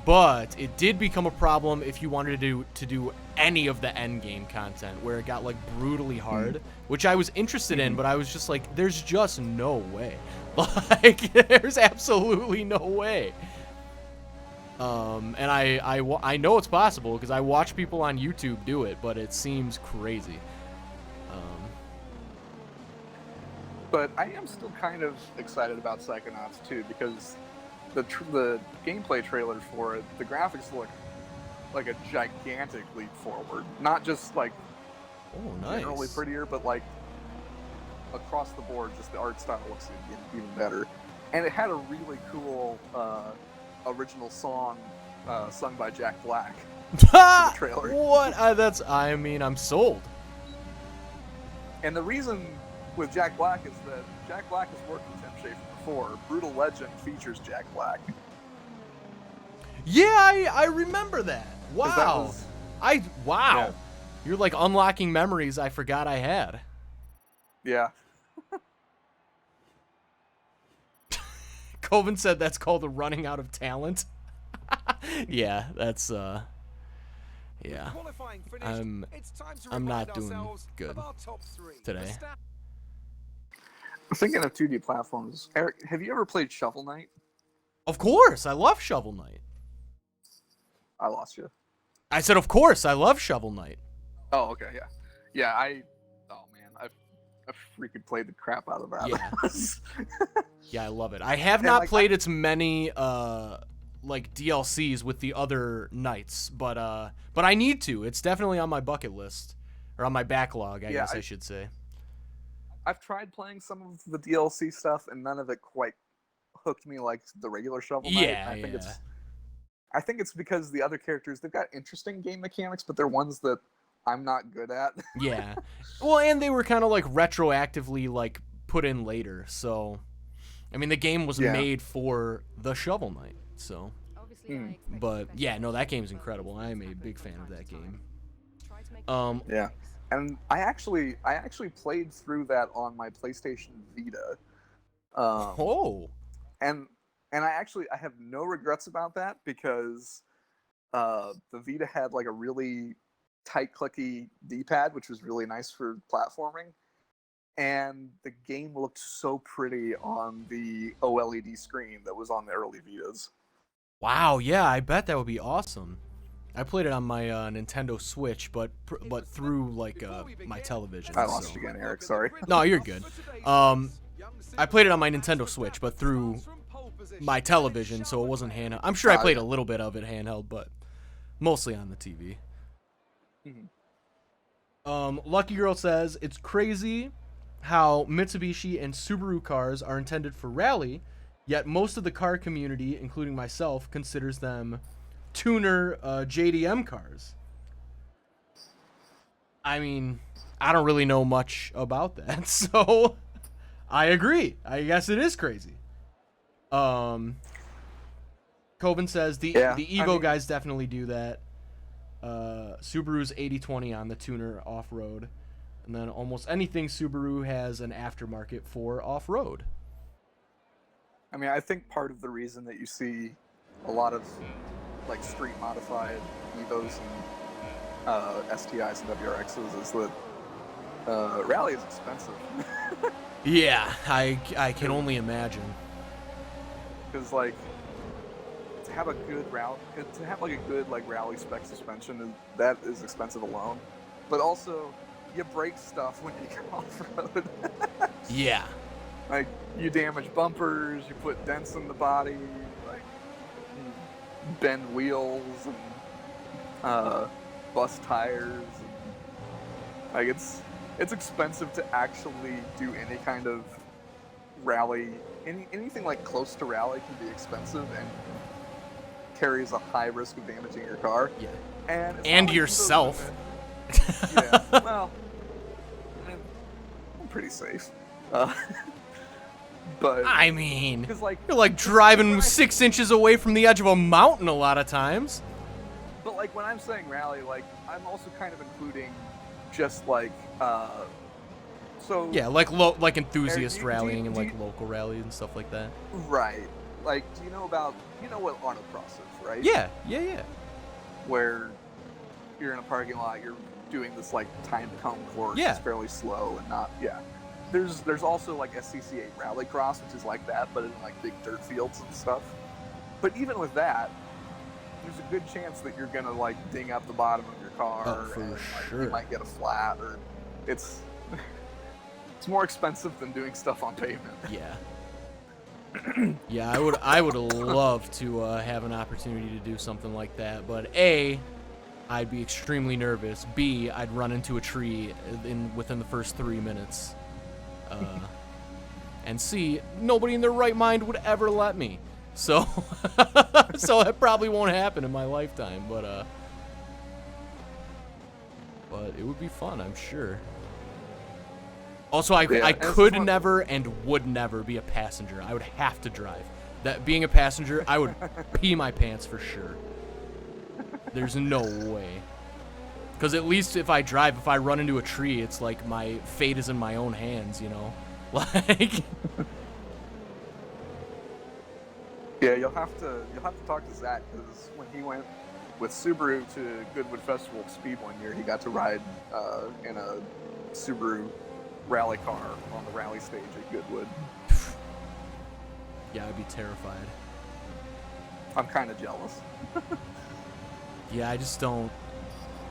but it did become a problem if you wanted to do any of the end game content, where it got like brutally hard, which I was interested in, but I was just like, there's just no way. Like, there's absolutely no way. And I know it's possible because I watch people on YouTube do it, but it seems crazy. But I am still kind of excited about Psychonauts too, because the gameplay trailers for it, the graphics look like a gigantic leap forward. Not just like generally prettier, but like across the board, just the art style looks even better. And it had a really cool original song sung by Jack Black in the trailer. What? I mean, I'm sold. And the reason with Jack Black is that Jack Black has worked with Tim Schafer before. Brutal Legend features Jack Black. Yeah, I remember that. Wow. Wow. Yeah. You're like unlocking memories I forgot I had. Yeah. Coven said that's called a running out of talent. Yeah, that's yeah. I'm not doing good today. Thinking of 2D platforms, Eric, have you ever played Shovel Knight? Of course, I love Shovel Knight. I lost you. I said, of course, I love Shovel Knight. Oh, okay, yeah. Yeah, I freaking played the crap out of that. Yeah. Yeah, I love it. I have not played its many like DLCs with the other Knights, but I need to. It's definitely on my bucket list, or on my backlog, I guess I should say. I've tried playing some of the DLC stuff, and none of it quite hooked me like the regular Shovel Knight. Yeah, I think it's because the other characters, they've got interesting game mechanics, but they're ones that I'm not good at. Yeah. Well, and they were kind of like retroactively like put in later, so I mean the game was made for the Shovel Knight, so. But yeah, no, that game's incredible. I am a big fan of that game. Yeah. And I actually played through that on my PlayStation Vita. And I have no regrets about that, because the Vita had like a really tight clicky D-pad, which was really nice for platforming. And the game looked so pretty on the OLED screen that was on the early Vitas. Wow, yeah, I bet that would be awesome. I played it on my Nintendo Switch, but through like my television. I lost you again, Eric. Sorry. No, you're good. I played it on my Nintendo Switch, but through my television, so it wasn't handheld. I'm sure I played a little bit of it handheld, but mostly on the TV. Lucky Girl says, it's crazy how Mitsubishi and Subaru cars are intended for rally, yet most of the car community, including myself, considers them tuner JDM cars. I mean, I don't really know much about that, so I agree. I guess it is crazy. Coven says the Evo guys definitely do that. Subaru's 80/20 on the tuner off-road, and then almost anything Subaru has an aftermarket for off-road. I mean, I think part of the reason that you see a lot of like street modified Evos and STIs and WRXs is that rally is expensive. Yeah, I can only imagine. Because like have a good rally, to have like a good like rally spec suspension, that is expensive alone. But also, you break stuff when you go off road. Yeah. Like you damage bumpers, you put dents in the body, like you bend wheels and bust tires. And, like it's expensive to actually do any kind of rally. Anything like close to rally can be expensive and carries a high risk of damaging your car. Yeah. And And yourself. Yeah. Well, I'm pretty safe. But I mean, like, you're like driving 6 inches away from the edge of a mountain a lot of times. But like when I'm saying rally, like I'm also kind of including just like so Yeah, like enthusiast rallying and like local rallies and stuff like that. Right. Like, do you know what autocross is, right? Yeah. Where you're in a parking lot, you're doing this like timed home course. Yeah. It's fairly slow and not There's also like SCCA Rallycross, which is like that, but in like big dirt fields and stuff. But even with that, there's a good chance that you're gonna like ding up the bottom of your car, and sure. You might get a flat, or it's more expensive than doing stuff on pavement. Yeah. Yeah, I would love to have an opportunity to do something like that, but A, I'd be extremely nervous. B, I'd run into a tree within the first 3 minutes. And C, nobody in their right mind would ever let me. So, so it probably won't happen in my lifetime. But it would be fun, I'm sure. Also, I could never and would never be a passenger. I would have to drive. That being a passenger, I would pee my pants for sure. There's no way. Because at least if I drive, if I run into a tree, it's like my fate is in my own hands, you know? Like... Yeah, you'll have to talk to Zach, because when he went with Subaru to Goodwood Festival of Speed one year, he got to ride in a Subaru rally car on the rally stage at Goodwood. Yeah, I'd be terrified. I'm kind of jealous. Yeah, I just don't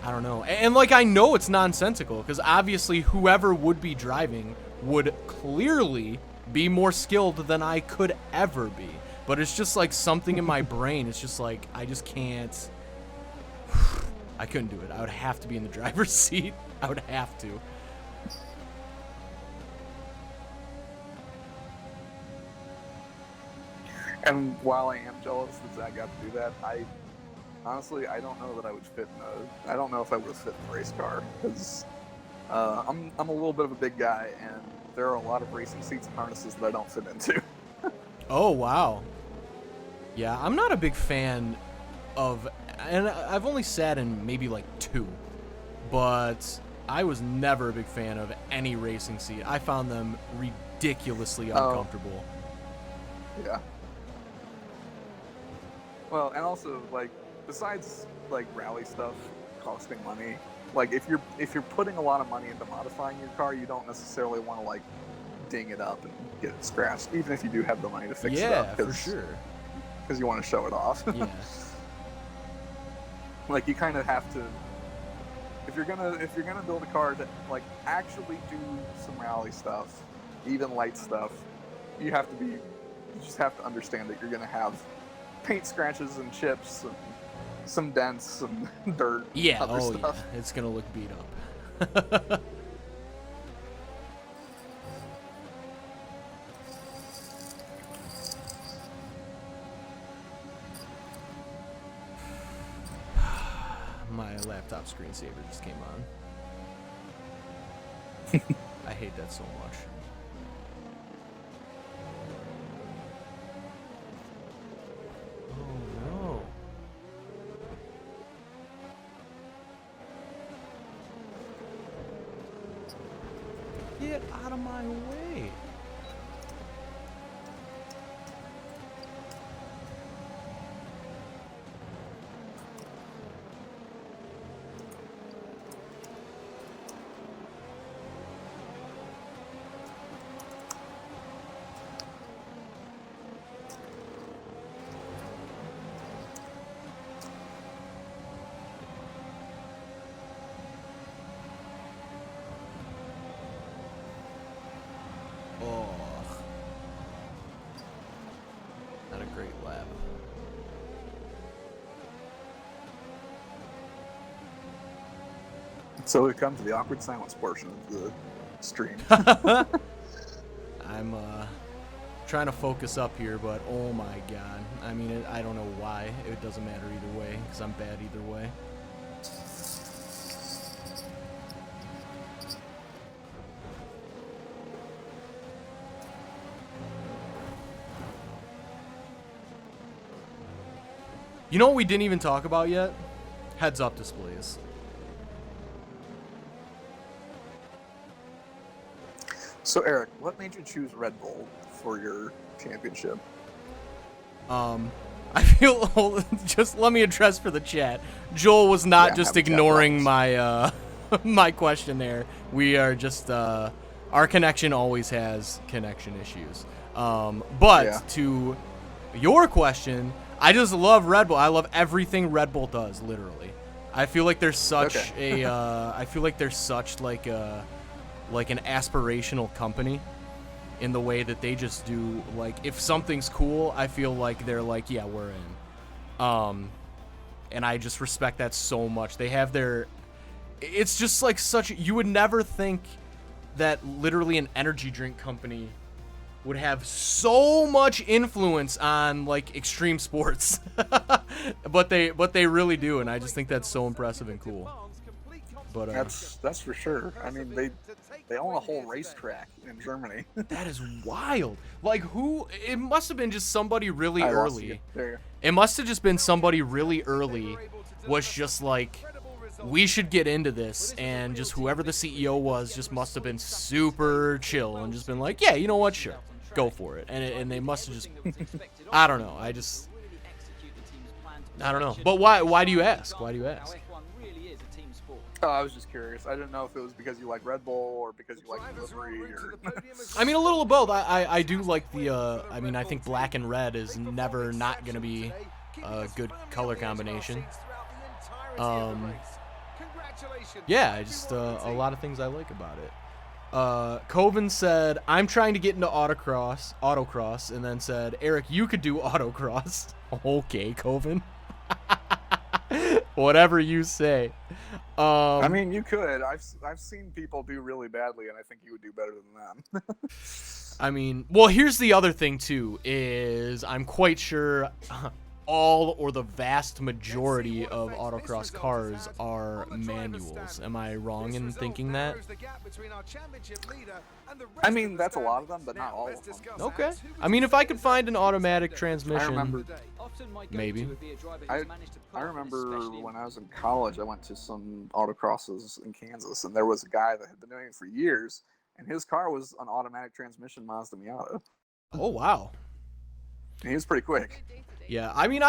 know. And like, I know it's nonsensical, because obviously whoever would be driving would clearly be more skilled than I could ever be. But it's just like something in my brain. It's just like, I just can't. I couldn't do it. I would have to be in the driver's seat. I would have to. And while I am jealous that Zach got to do that, honestly, I don't know that I would fit I don't know if I would have fit in a race car, because I'm a little bit of a big guy, and there are a lot of racing seats and harnesses that I don't fit into. Oh, wow. Yeah, I'm not a big fan of, and I've only sat in maybe like 2, but I was never a big fan of any racing seat. I found them ridiculously uncomfortable. Yeah. Well, and also, like, besides like rally stuff costing money, like if you're putting a lot of money into modifying your car, you don't necessarily want to like ding it up and get it scratched, even if you do have the money to fix it up. Yeah, for sure. Because you want to show it off. Yeah. Like you kind of have to, if you're gonna build a car to like actually do some rally stuff, even light stuff, you just have to understand that you're gonna have paint scratches and chips and some dents and dirt. Yeah, other stuff. Yeah, it's gonna look beat up. My laptop screensaver just came on. I hate that so much. Oh no. Get out of my way. So we come to the awkward silence portion of the stream. I'm trying to focus up here, but oh my god. I mean, I don't know why. It doesn't matter either way, because I'm bad either way. You know what we didn't even talk about yet? Heads-up displays. So Eric, what made you choose Red Bull for your championship? I feel just let me address for the chat. Joel was not just ignoring my my question there. We are just our connection always has connection issues. But to your question, I just love Red Bull. I love everything Red Bull does, literally. I feel like there's such I feel like there's such like an aspirational company in the way that they just do, like, if something's cool, I feel like they're like, yeah, we're in. And I just respect that so much. They have their, it's just like such, you would never think that literally an energy drink company would have so much influence on like extreme sports. but they really do, and I just think that's so impressive and cool. But that's for sure. I mean, they own a whole racetrack in Germany. That is wild. Like, who? It must have been just somebody really early. There. It must have just been somebody really early was just like, we should get into this, and just whoever the CEO was just must have been super chill and just been like, yeah, you know what, sure, go for it. And they must have just, I don't know. I don't know. But why do you ask? Why do you ask? Oh, I was just curious. I didn't know if it was because you like Red Bull or because you like delivery. Or... I mean, a little of both. I do like the. I mean, I think black and red is never not going to be a good color combination. Yeah, I just a lot of things I like about it. Coven said, "I'm trying to get into autocross," and then said, "Eric, you could do autocross." Okay, Coven. Whatever you say. I mean, you could. I've seen people do really badly, and I think you would do better than them. I mean, well, here's the other thing too, is I'm quite sure all or the vast majority of autocross cars are manuals. Am I wrong in thinking that? I mean, that's a lot of them, but not all of them. Okay. I mean, if I could find an automatic transmission, maybe. I remember when I was in college, I went to some autocrosses in Kansas, and there was a guy that had been doing it for years, and his car was an automatic transmission Mazda Miata. Oh, wow. And he was pretty quick. Yeah, I mean,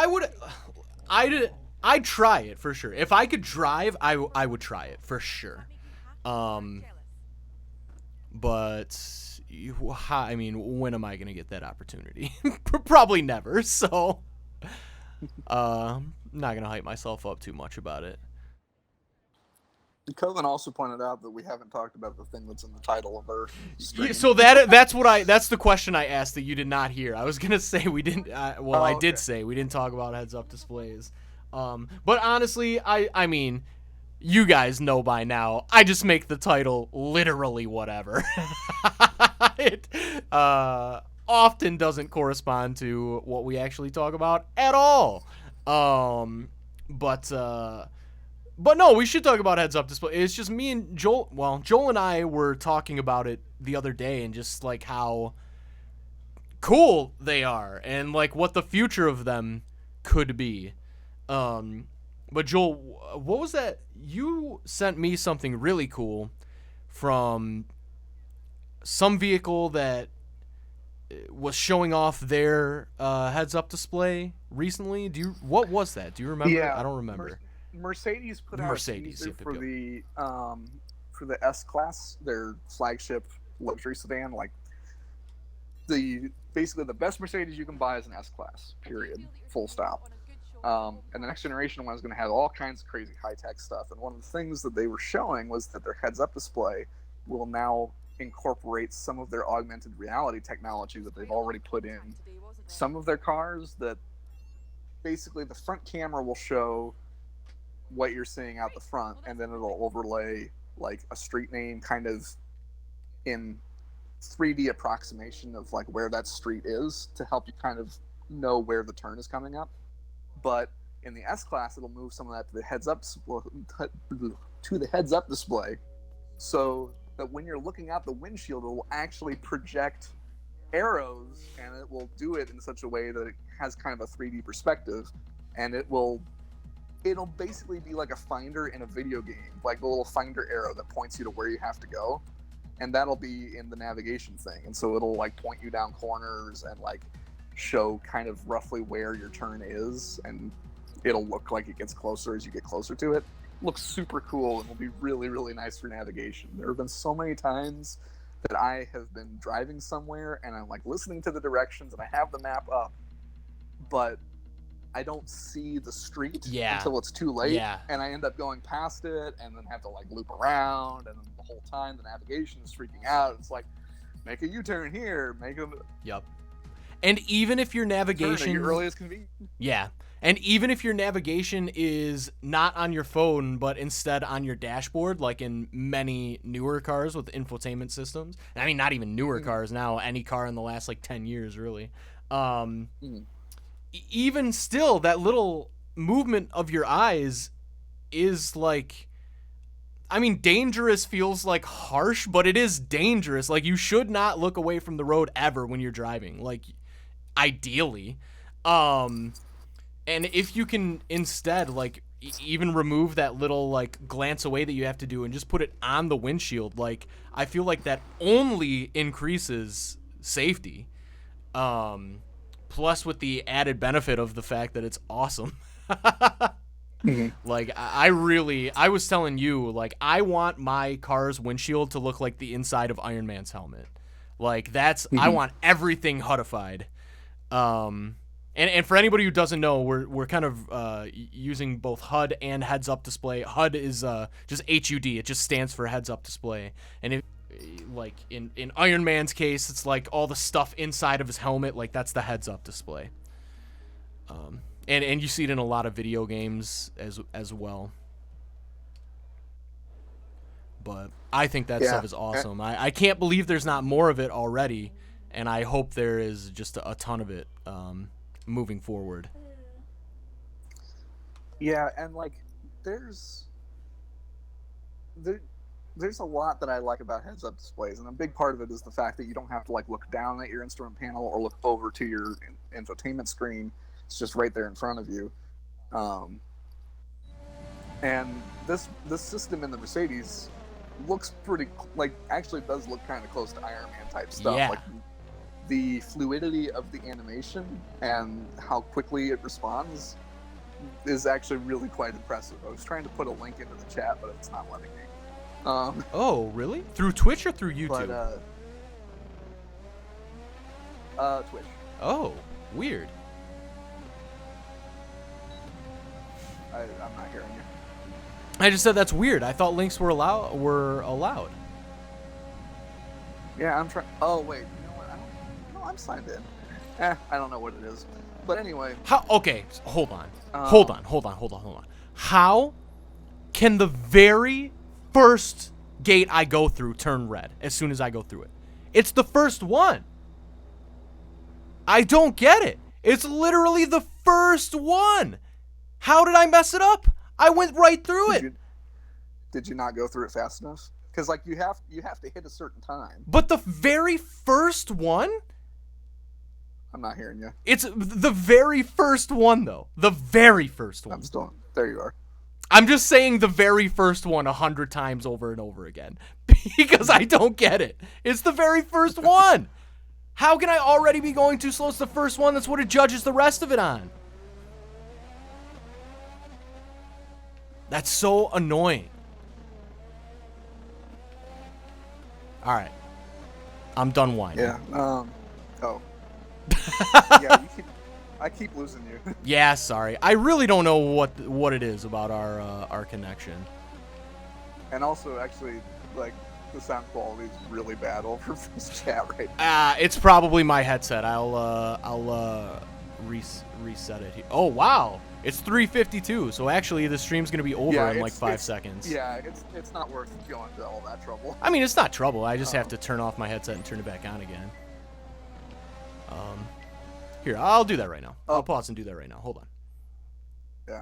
I'd try it for sure. If I could drive, I would try it for sure. But I mean, when am I gonna get that opportunity? Probably never. So, I'm not gonna hype myself up too much about it. Coven also pointed out that we haven't talked about the thing that's in the title of our stream. Yeah, so that's the question I asked that you did not hear. I was gonna say we didn't. I did say we didn't talk about heads-up displays. But honestly, I mean, you guys know by now. I just make the title literally whatever. It often doesn't correspond to what we actually talk about at all. But no, we should talk about heads-up display. It's just me and Joel. Well, Joel and I were talking about it the other day, and just like how cool they are, and like what the future of them could be. But Joel, what was that? You sent me something really cool from some vehicle that was showing off their heads-up display recently. What was that? Do you remember? Yeah, I don't remember. Mercedes put out a teaser for the S-Class, their flagship luxury sedan. Like basically the best Mercedes you can buy is an S-Class. Period. Full stop. And the next generation one is going to have all kinds of crazy high-tech stuff. And one of the things that they were showing was that their heads-up display will now incorporate some of their augmented reality technology that they've already put in some of their cars. That basically the front camera will show what you're seeing out the front, and then it'll overlay like a street name kind of in 3D approximation of like where that street is to help you kind of know where the turn is coming up. But in the S class, it'll move some of that to the heads up display, so that when you're looking out the windshield, it will actually project arrows, and it will do it in such a way that it has kind of a 3D perspective, and it'll basically be like a finder in a video game, like a little finder arrow that points you to where you have to go, and that'll be in the navigation thing. And so it'll like point you down corners and like show kind of roughly where your turn is, and it'll look like it gets closer as you get closer to it. Looks super cool and will be really, really nice for navigation. There have been so many times that I have been driving somewhere and I'm like listening to the directions and I have the map up, but I don't see the street until it's too late, and I end up going past it and then have to like loop around, and then the whole time the navigation is freaking out. It's like, make a U-turn here, make a... Yep. And even if your navigation... Turn at your earliest convenience. Yeah. And even if your navigation is not on your phone, but instead on your dashboard, like in many newer cars with infotainment systems, I mean, not even newer cars now, any car in the last like 10 years, really. Even still, that little movement of your eyes is like, I mean, dangerous feels like harsh, but it is dangerous. Like, you should not look away from the road ever when you're driving, like, ideally. And if you can instead, like, even remove that little, like, glance away that you have to do and just put it on the windshield, like, I feel like that only increases safety. Plus with the added benefit of the fact that it's awesome. Like, I was telling you, like, I want my car's windshield to look like the inside of Iron Man's helmet. Like, that's, I want everything HUDified. And for anybody who doesn't know, we're kind of using both HUD and heads up display. HUD is just HUD. It just stands for heads up display. And if, like in Iron Man's case, it's like all the stuff inside of his helmet, like that's the heads up display. And you see it in a lot of video games as well. But I think that stuff is awesome. I can't believe there's not more of it already, and I hope there is just a ton of it moving forward. Yeah, and like there's a lot that I like about heads-up displays, and a big part of it is the fact that you don't have to like look down at your instrument panel or look over to your infotainment screen. It's just right there in front of you. And this system in the Mercedes looks pretty, like, actually does look kind of close to Iron Man type stuff. Yeah. Like the fluidity of the animation and how quickly it responds is actually really quite impressive. I was trying to put a link into the chat, but it's not letting me. Oh, really? Through Twitch or through YouTube? But, Twitch. Oh, weird. I'm not hearing you. I just said that's weird. I thought links were allowed. Yeah, I'm trying. Oh wait, you know what? I'm signed in. I don't know what it is. But anyway. How? Okay, hold on. Hold on. How can the very first gate I go through turn red as soon as I go through it? It's the first one. I don't get it. It's literally the first one. How did I mess it up? I went right through it. Did you not go through it fast enough? Because like you have to hit a certain time. But the very first one? I'm not hearing you. It's the very first one, though. The very first one. I'm still. There you are. I'm just saying the very first one 100 times over and over again because I don't get it. It's the very first one. How can I already be going too slow? It's the first one. That's what it judges the rest of it on. That's so annoying. All right. I'm done whining. Yeah. Oh. Yeah. I keep losing you. Yeah. Sorry. I really don't know what it is about our connection. And also, actually, like the sound quality is really bad over this chat right now. It's probably my headset. I'll reset it here. Oh wow. It's 3:52, so actually the stream's gonna be over in like 5 it's seconds. Yeah, it's not worth going to all that trouble. I mean, it's not trouble. I just have to turn off my headset and turn it back on again. Here, I'll do that right now. I'll pause and do that right now. Hold on. Yeah.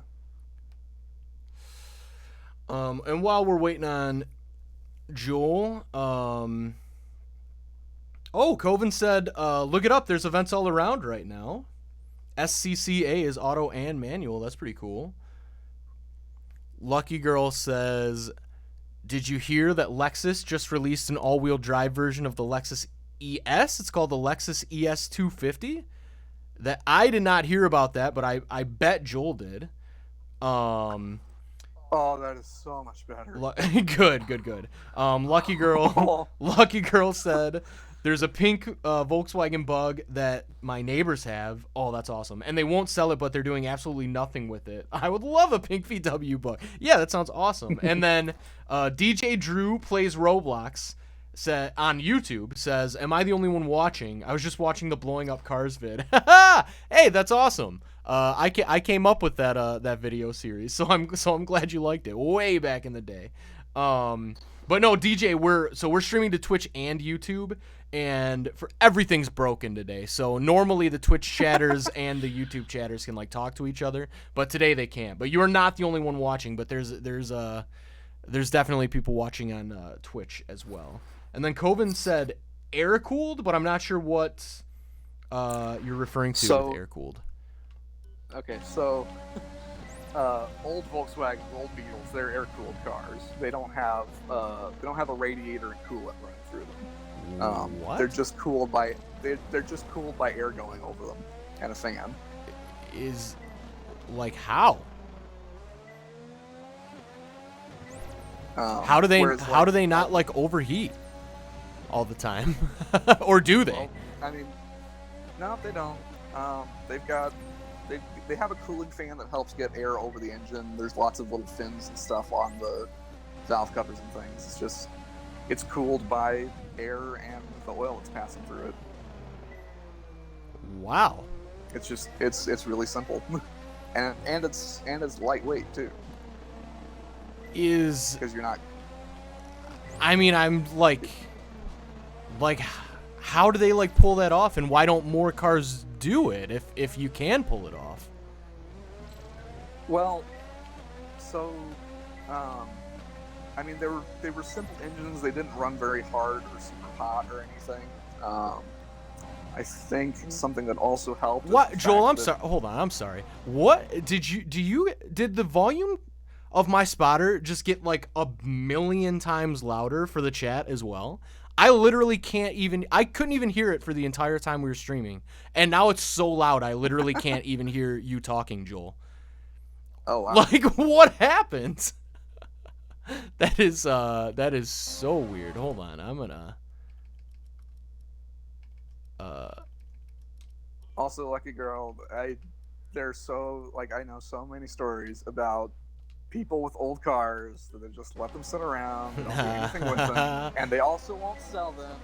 And while we're waiting on Joel, Coven said, look it up. There's events all around right now. SCCA is auto and manual. That's pretty cool. Lucky Girl says, did you hear that Lexus just released an all-wheel drive version of the Lexus ES? It's called the Lexus ES 250. That I did not hear about that, but I bet Joel did. Oh, that is so much better. Good. Lucky Girl said, there's a pink Volkswagen Bug that my neighbors have. Oh, that's awesome. And they won't sell it, but they're doing absolutely nothing with it. I would love a pink VW Bug. Yeah, that sounds awesome. And then DJ Drew Plays Roblox on YouTube says, am I the only one watching? I was just watching the blowing up cars vid. Hey, that's awesome. I came up with that video series, so I'm glad you liked it way back in the day. But no, DJ, we're streaming to Twitch and YouTube, and everything's broken today. So normally the Twitch chatters and the YouTube chatters can like talk to each other, but today they can't. But you are not the only one watching, but there's definitely people watching on Twitch as well. And then Coven said air cooled, but I'm not sure what you're referring to with air cooled. Okay, so old Volkswagen, old Beetles, they're air-cooled cars. They don't have a radiator and coolant running through them. What? They're just cooled by air going over them and a fan. Is like how? How do they not like overheat all the time, or do they? Well, I mean, no, they don't. They have a cooling fan that helps get air over the engine. There's lots of little fins and stuff on the valve covers and things. It's cooled by air and the oil that's passing through it. Wow. It's really simple, and it's lightweight too. Because you're not. I mean, I'm like, how do they like pull that off, and why don't more cars do it if you can pull it off? Well, so, I mean, they were simple engines. They didn't run very hard or super hot or anything. I think something that also helped. What, Joel? I'm sorry. Hold on. I'm sorry. What did the volume of my spotter just get like a million times louder for the chat as well? I literally I couldn't even hear it for the entire time we were streaming. And now it's so loud, I literally can't even hear you talking, Joel. Oh, wow. Like, what happened? That is so weird. Hold on, I'm gonna. Also, Lucky Girl, I know so many stories about people with old cars that they just let them sit around, don't do anything with them, and they also won't sell them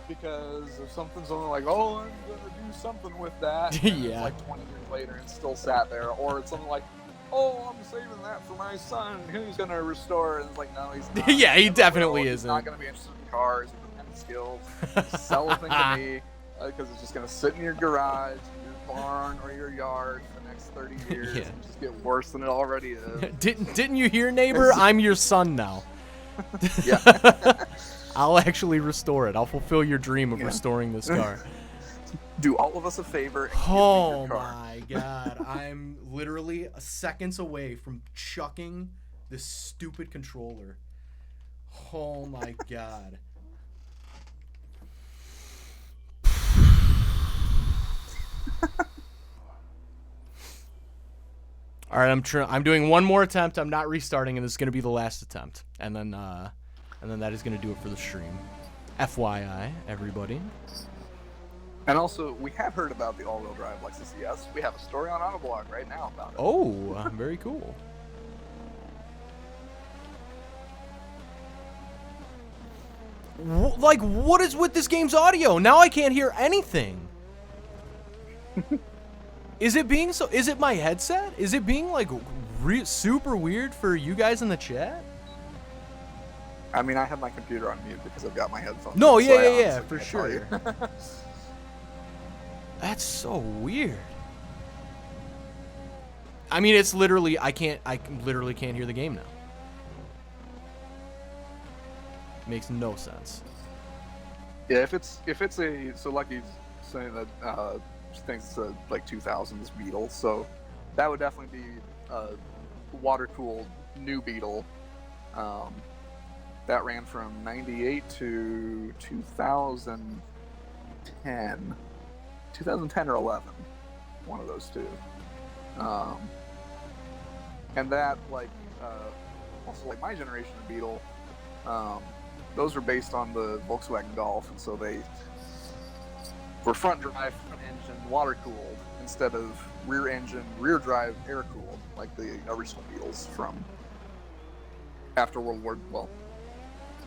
because if something's only like, oh, I'm gonna do something with that, and yeah, it's like 20 years later and it's still sat there, or it's something like, oh, I'm saving that for my son, who's gonna restore it, and it's like, no, he's not. Yeah, he definitely isn't. He's not gonna be interested in cars with any skills. Sell the thing to me because it's just gonna sit in your garage, your barn, or your yard for the next 30 years and just get worse than it already is. Didn't you hear, neighbor? I'm your son now. Yeah. I'll actually restore it. I'll fulfill your dream of restoring this car. Do all of us a favor and give me Oh your car. my god. I'm literally seconds away from chucking this stupid controller. Oh my god. All right, I'm doing one more attempt. I'm not restarting, and this is going to be the last attempt. And then that is going to do it for the stream. FYI, everybody. And also, we have heard about the all-wheel drive Lexus ES. We have a story on Autoblog right now about it. Oh, very cool. Like, what is with this game's audio? Now I can't hear anything. Is it being so? Is it my headset? Is it being like super weird for you guys in the chat? I mean, I have my computer on mute because I've got my headphones. No, on, so I yeah, honestly for can't tell you. sure. That's so weird. I mean, it's literally I literally can't hear the game now. Makes no sense. Yeah, if it's a so Lucky's saying that thinks it's a like 2000s Beetle, so that would definitely be a water cooled new Beetle. That ran from 98 to 2010 or 11, one of those two. And that also like my generation of Beetle. Those were based on the Volkswagen Golf, and so they were front drive, front engine, water cooled instead of rear engine, rear drive, air cooled, like the original Beetles from after World War. Well,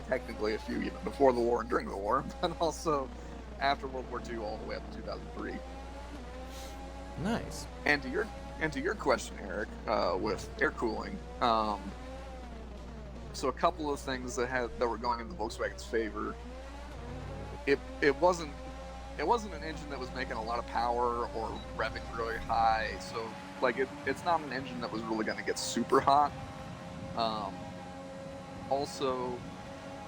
technically a few even before the war and during the war, but also after World War II all the way up to 2003. Nice. And to your question, Eric, with air cooling. So a couple of things that were going in the Volkswagen's favor. It wasn't an engine that was making a lot of power or revving really high. So like it's not an engine that was really going to get super hot. Also,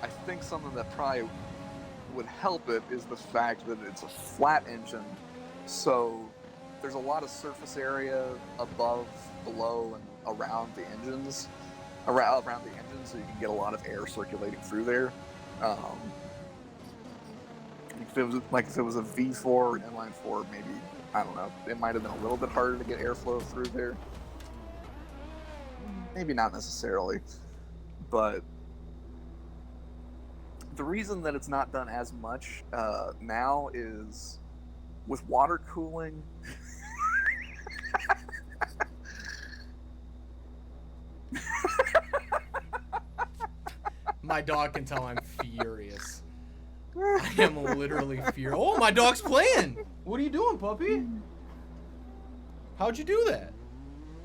I think something that probably would help it is the fact that it's a flat engine. So there's a lot of surface area above, below, and around the engines. Around the engine, so you can get a lot of air circulating through there. If it was a V4 or an inline 4, maybe, I don't know, it might have been a little bit harder to get airflow through there. Maybe not necessarily, but the reason that it's not done as much now is with water cooling. My dog can tell I'm furious. I am literally furious. Oh, my dog's playing. What are you doing, puppy? How'd you do that?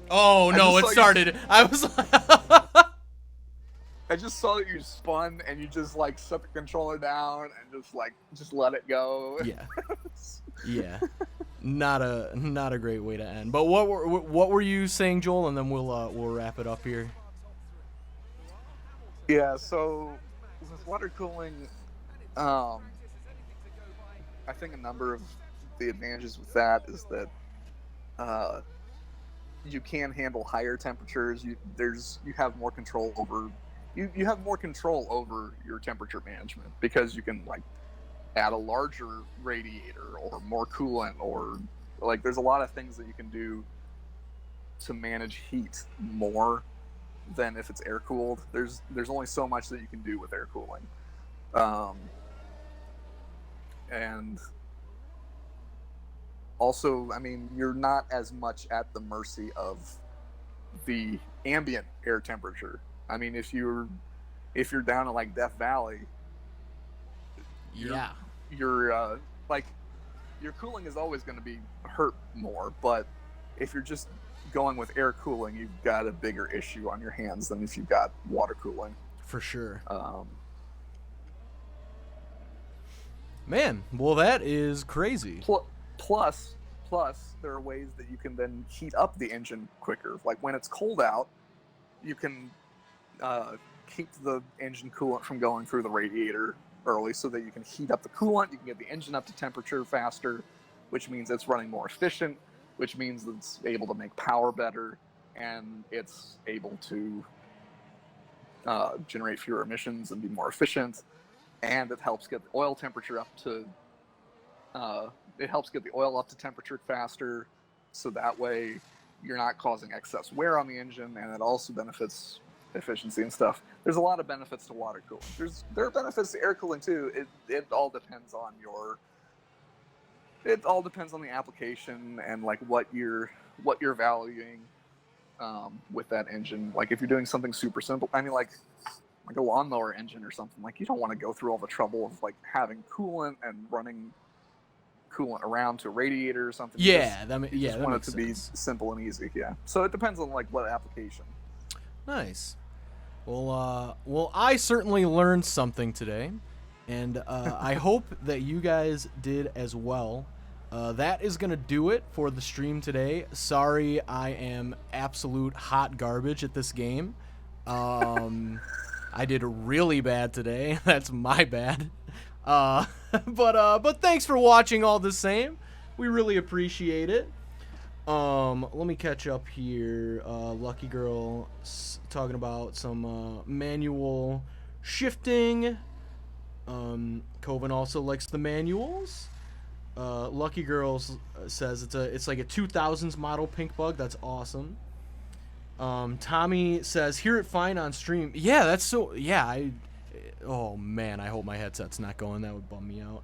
Oh, no, it started. I was like... I just saw that you spun and you just like set the controller down and just let it go. Yeah. Yeah. Not a great way to end. But what were you saying, Joel? And then we'll wrap it up here. Yeah, so with water cooling, I think a number of the advantages with that is that you can handle higher temperatures. You have more control over you have more control over your temperature management because you can like add a larger radiator or more coolant, or like there's a lot of things that you can do to manage heat more than if it's air cooled. There's only so much that you can do with air cooling, and also, I mean, you're not as much at the mercy of the ambient air temperature. I mean, if you're down in like Death Valley, yeah, your cooling is always going to be hurt more. But if you're just going with air cooling, you've got a bigger issue on your hands than if you've got water cooling. For sure. Man, well, that is crazy. Plus, there are ways that you can then heat up the engine quicker. Like when it's cold out, you can keep the engine coolant from going through the radiator early so that you can heat up the coolant. You can get the engine up to temperature faster, which means it's running more efficient, which means it's able to make power better, and it's able to generate fewer emissions and be more efficient. And it helps get the oil temperature up to temperature faster, so that way you're not causing excess wear on the engine, and it also benefits efficiency and stuff. There's a lot of benefits to water cooling. There are benefits to air cooling too. It all depends on the application and like what you're valuing with that engine. Like if you're doing something super simple, I mean like a lawnmower engine or something, like you don't want to go through all the trouble of like having coolant and running coolant around to a radiator or something. Yeah, you just want it makes to be sense. simple and easy. Yeah. So it depends on like what application. Nice. Well, I certainly learned something today, and I hope that you guys did as well. That is gonna do it for the stream today. Sorry, I am absolute hot garbage at this game. I did really bad today. That's my bad. But thanks for watching all the same. We really appreciate it. Let me catch up here. Lucky Girl talking about some manual shifting. Coven also likes the manuals. Lucky Girls says it's like a 2000s model pink bug. That's awesome. Tommy says hear it fine on stream. Yeah, that's so. Yeah, oh man, I hope my headset's not going. That would bum me out.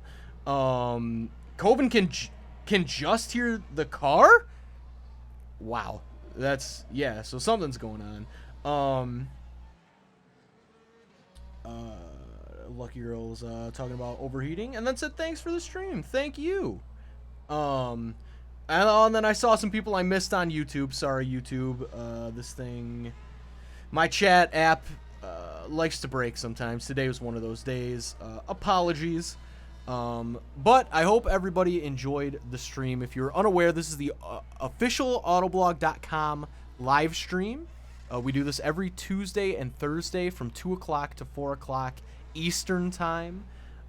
Coven can just hear the car. Wow, that's yeah. So something's going on. Lucky Girls talking about overheating, and then said thanks for the stream. Thank you. And then I saw some people I missed on YouTube. Sorry, YouTube. This thing, my chat app likes to break sometimes. Today was one of those days. Apologies. But I hope everybody enjoyed the stream. If you're unaware, this is the official Autoblog.com live stream. We do this every Tuesday and Thursday from 2 o'clock to 4 o'clock Eastern time.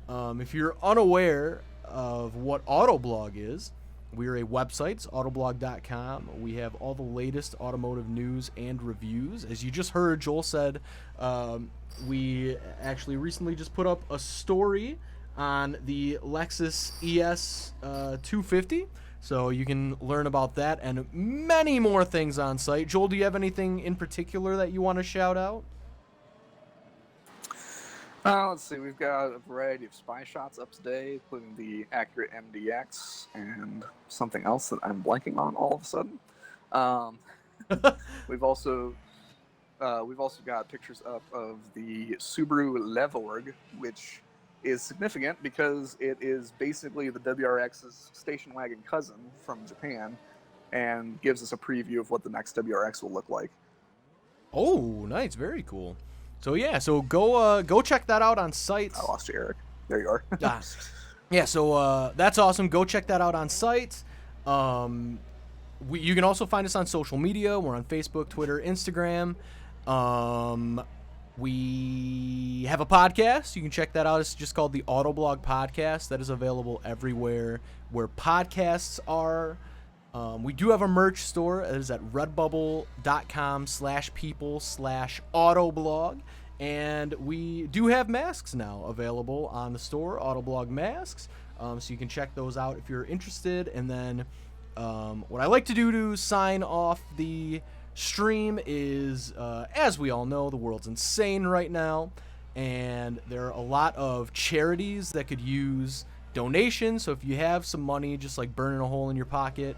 If you're unaware of what Autoblog is, we are a website. It's autoblog.com. We have all the latest automotive news and reviews. As you just heard, Joel said we actually recently just put up a story on the Lexus ES 250. So you can learn about that and many more things on site. Joel, do you have anything in particular that you want to shout out? Let's see. We've got a variety of spy shots up today, including the accurate MDX and something else that I'm blanking on all of a sudden. We've also got pictures up of the Subaru Levorg, which is significant because it is basically the WRX's station wagon cousin from Japan, and gives us a preview of what the next WRX will look like. Oh, nice, very cool. So yeah, so go check that out on site. I lost you, Eric. There you are. Yeah, so that's awesome. Go check that out on site. You can also find us on social media. We're on Facebook, Twitter, Instagram. We have a podcast. You can check that out. It's just called the Autoblog Podcast. That is available everywhere where podcasts are. We do have a merch store. It is at redbubble.com/people/autoblog. And we do have masks now available on the store, Autoblog masks. So you can check those out if you're interested. And then what I like to do to sign off the stream is, as we all know, the world's insane right now. And there are a lot of charities that could use donations. So if you have some money just like burning a hole in your pocket,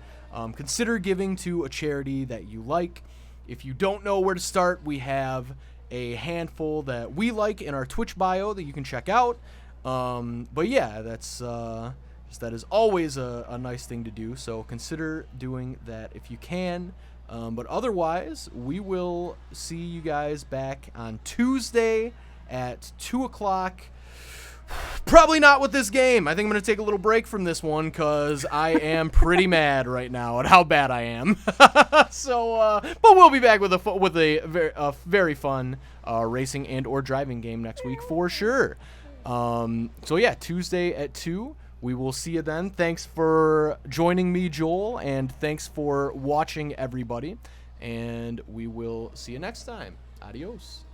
consider giving to a charity that you like. If you don't know where to start, we have a handful that we like in our Twitch bio that you can check out. But yeah, that is always a nice thing to do. So consider doing that if you can. But otherwise, we will see you guys back on Tuesday at 2 o'clock. Probably not with this game. I think I'm going to take a little break from this one because I am pretty mad right now at how bad I am. So, but we'll be back with a very fun racing and or driving game next week for sure. So yeah, Tuesday at 2. We will see you then. Thanks for joining me, Joel, and thanks for watching, everybody. And we will see you next time. Adios.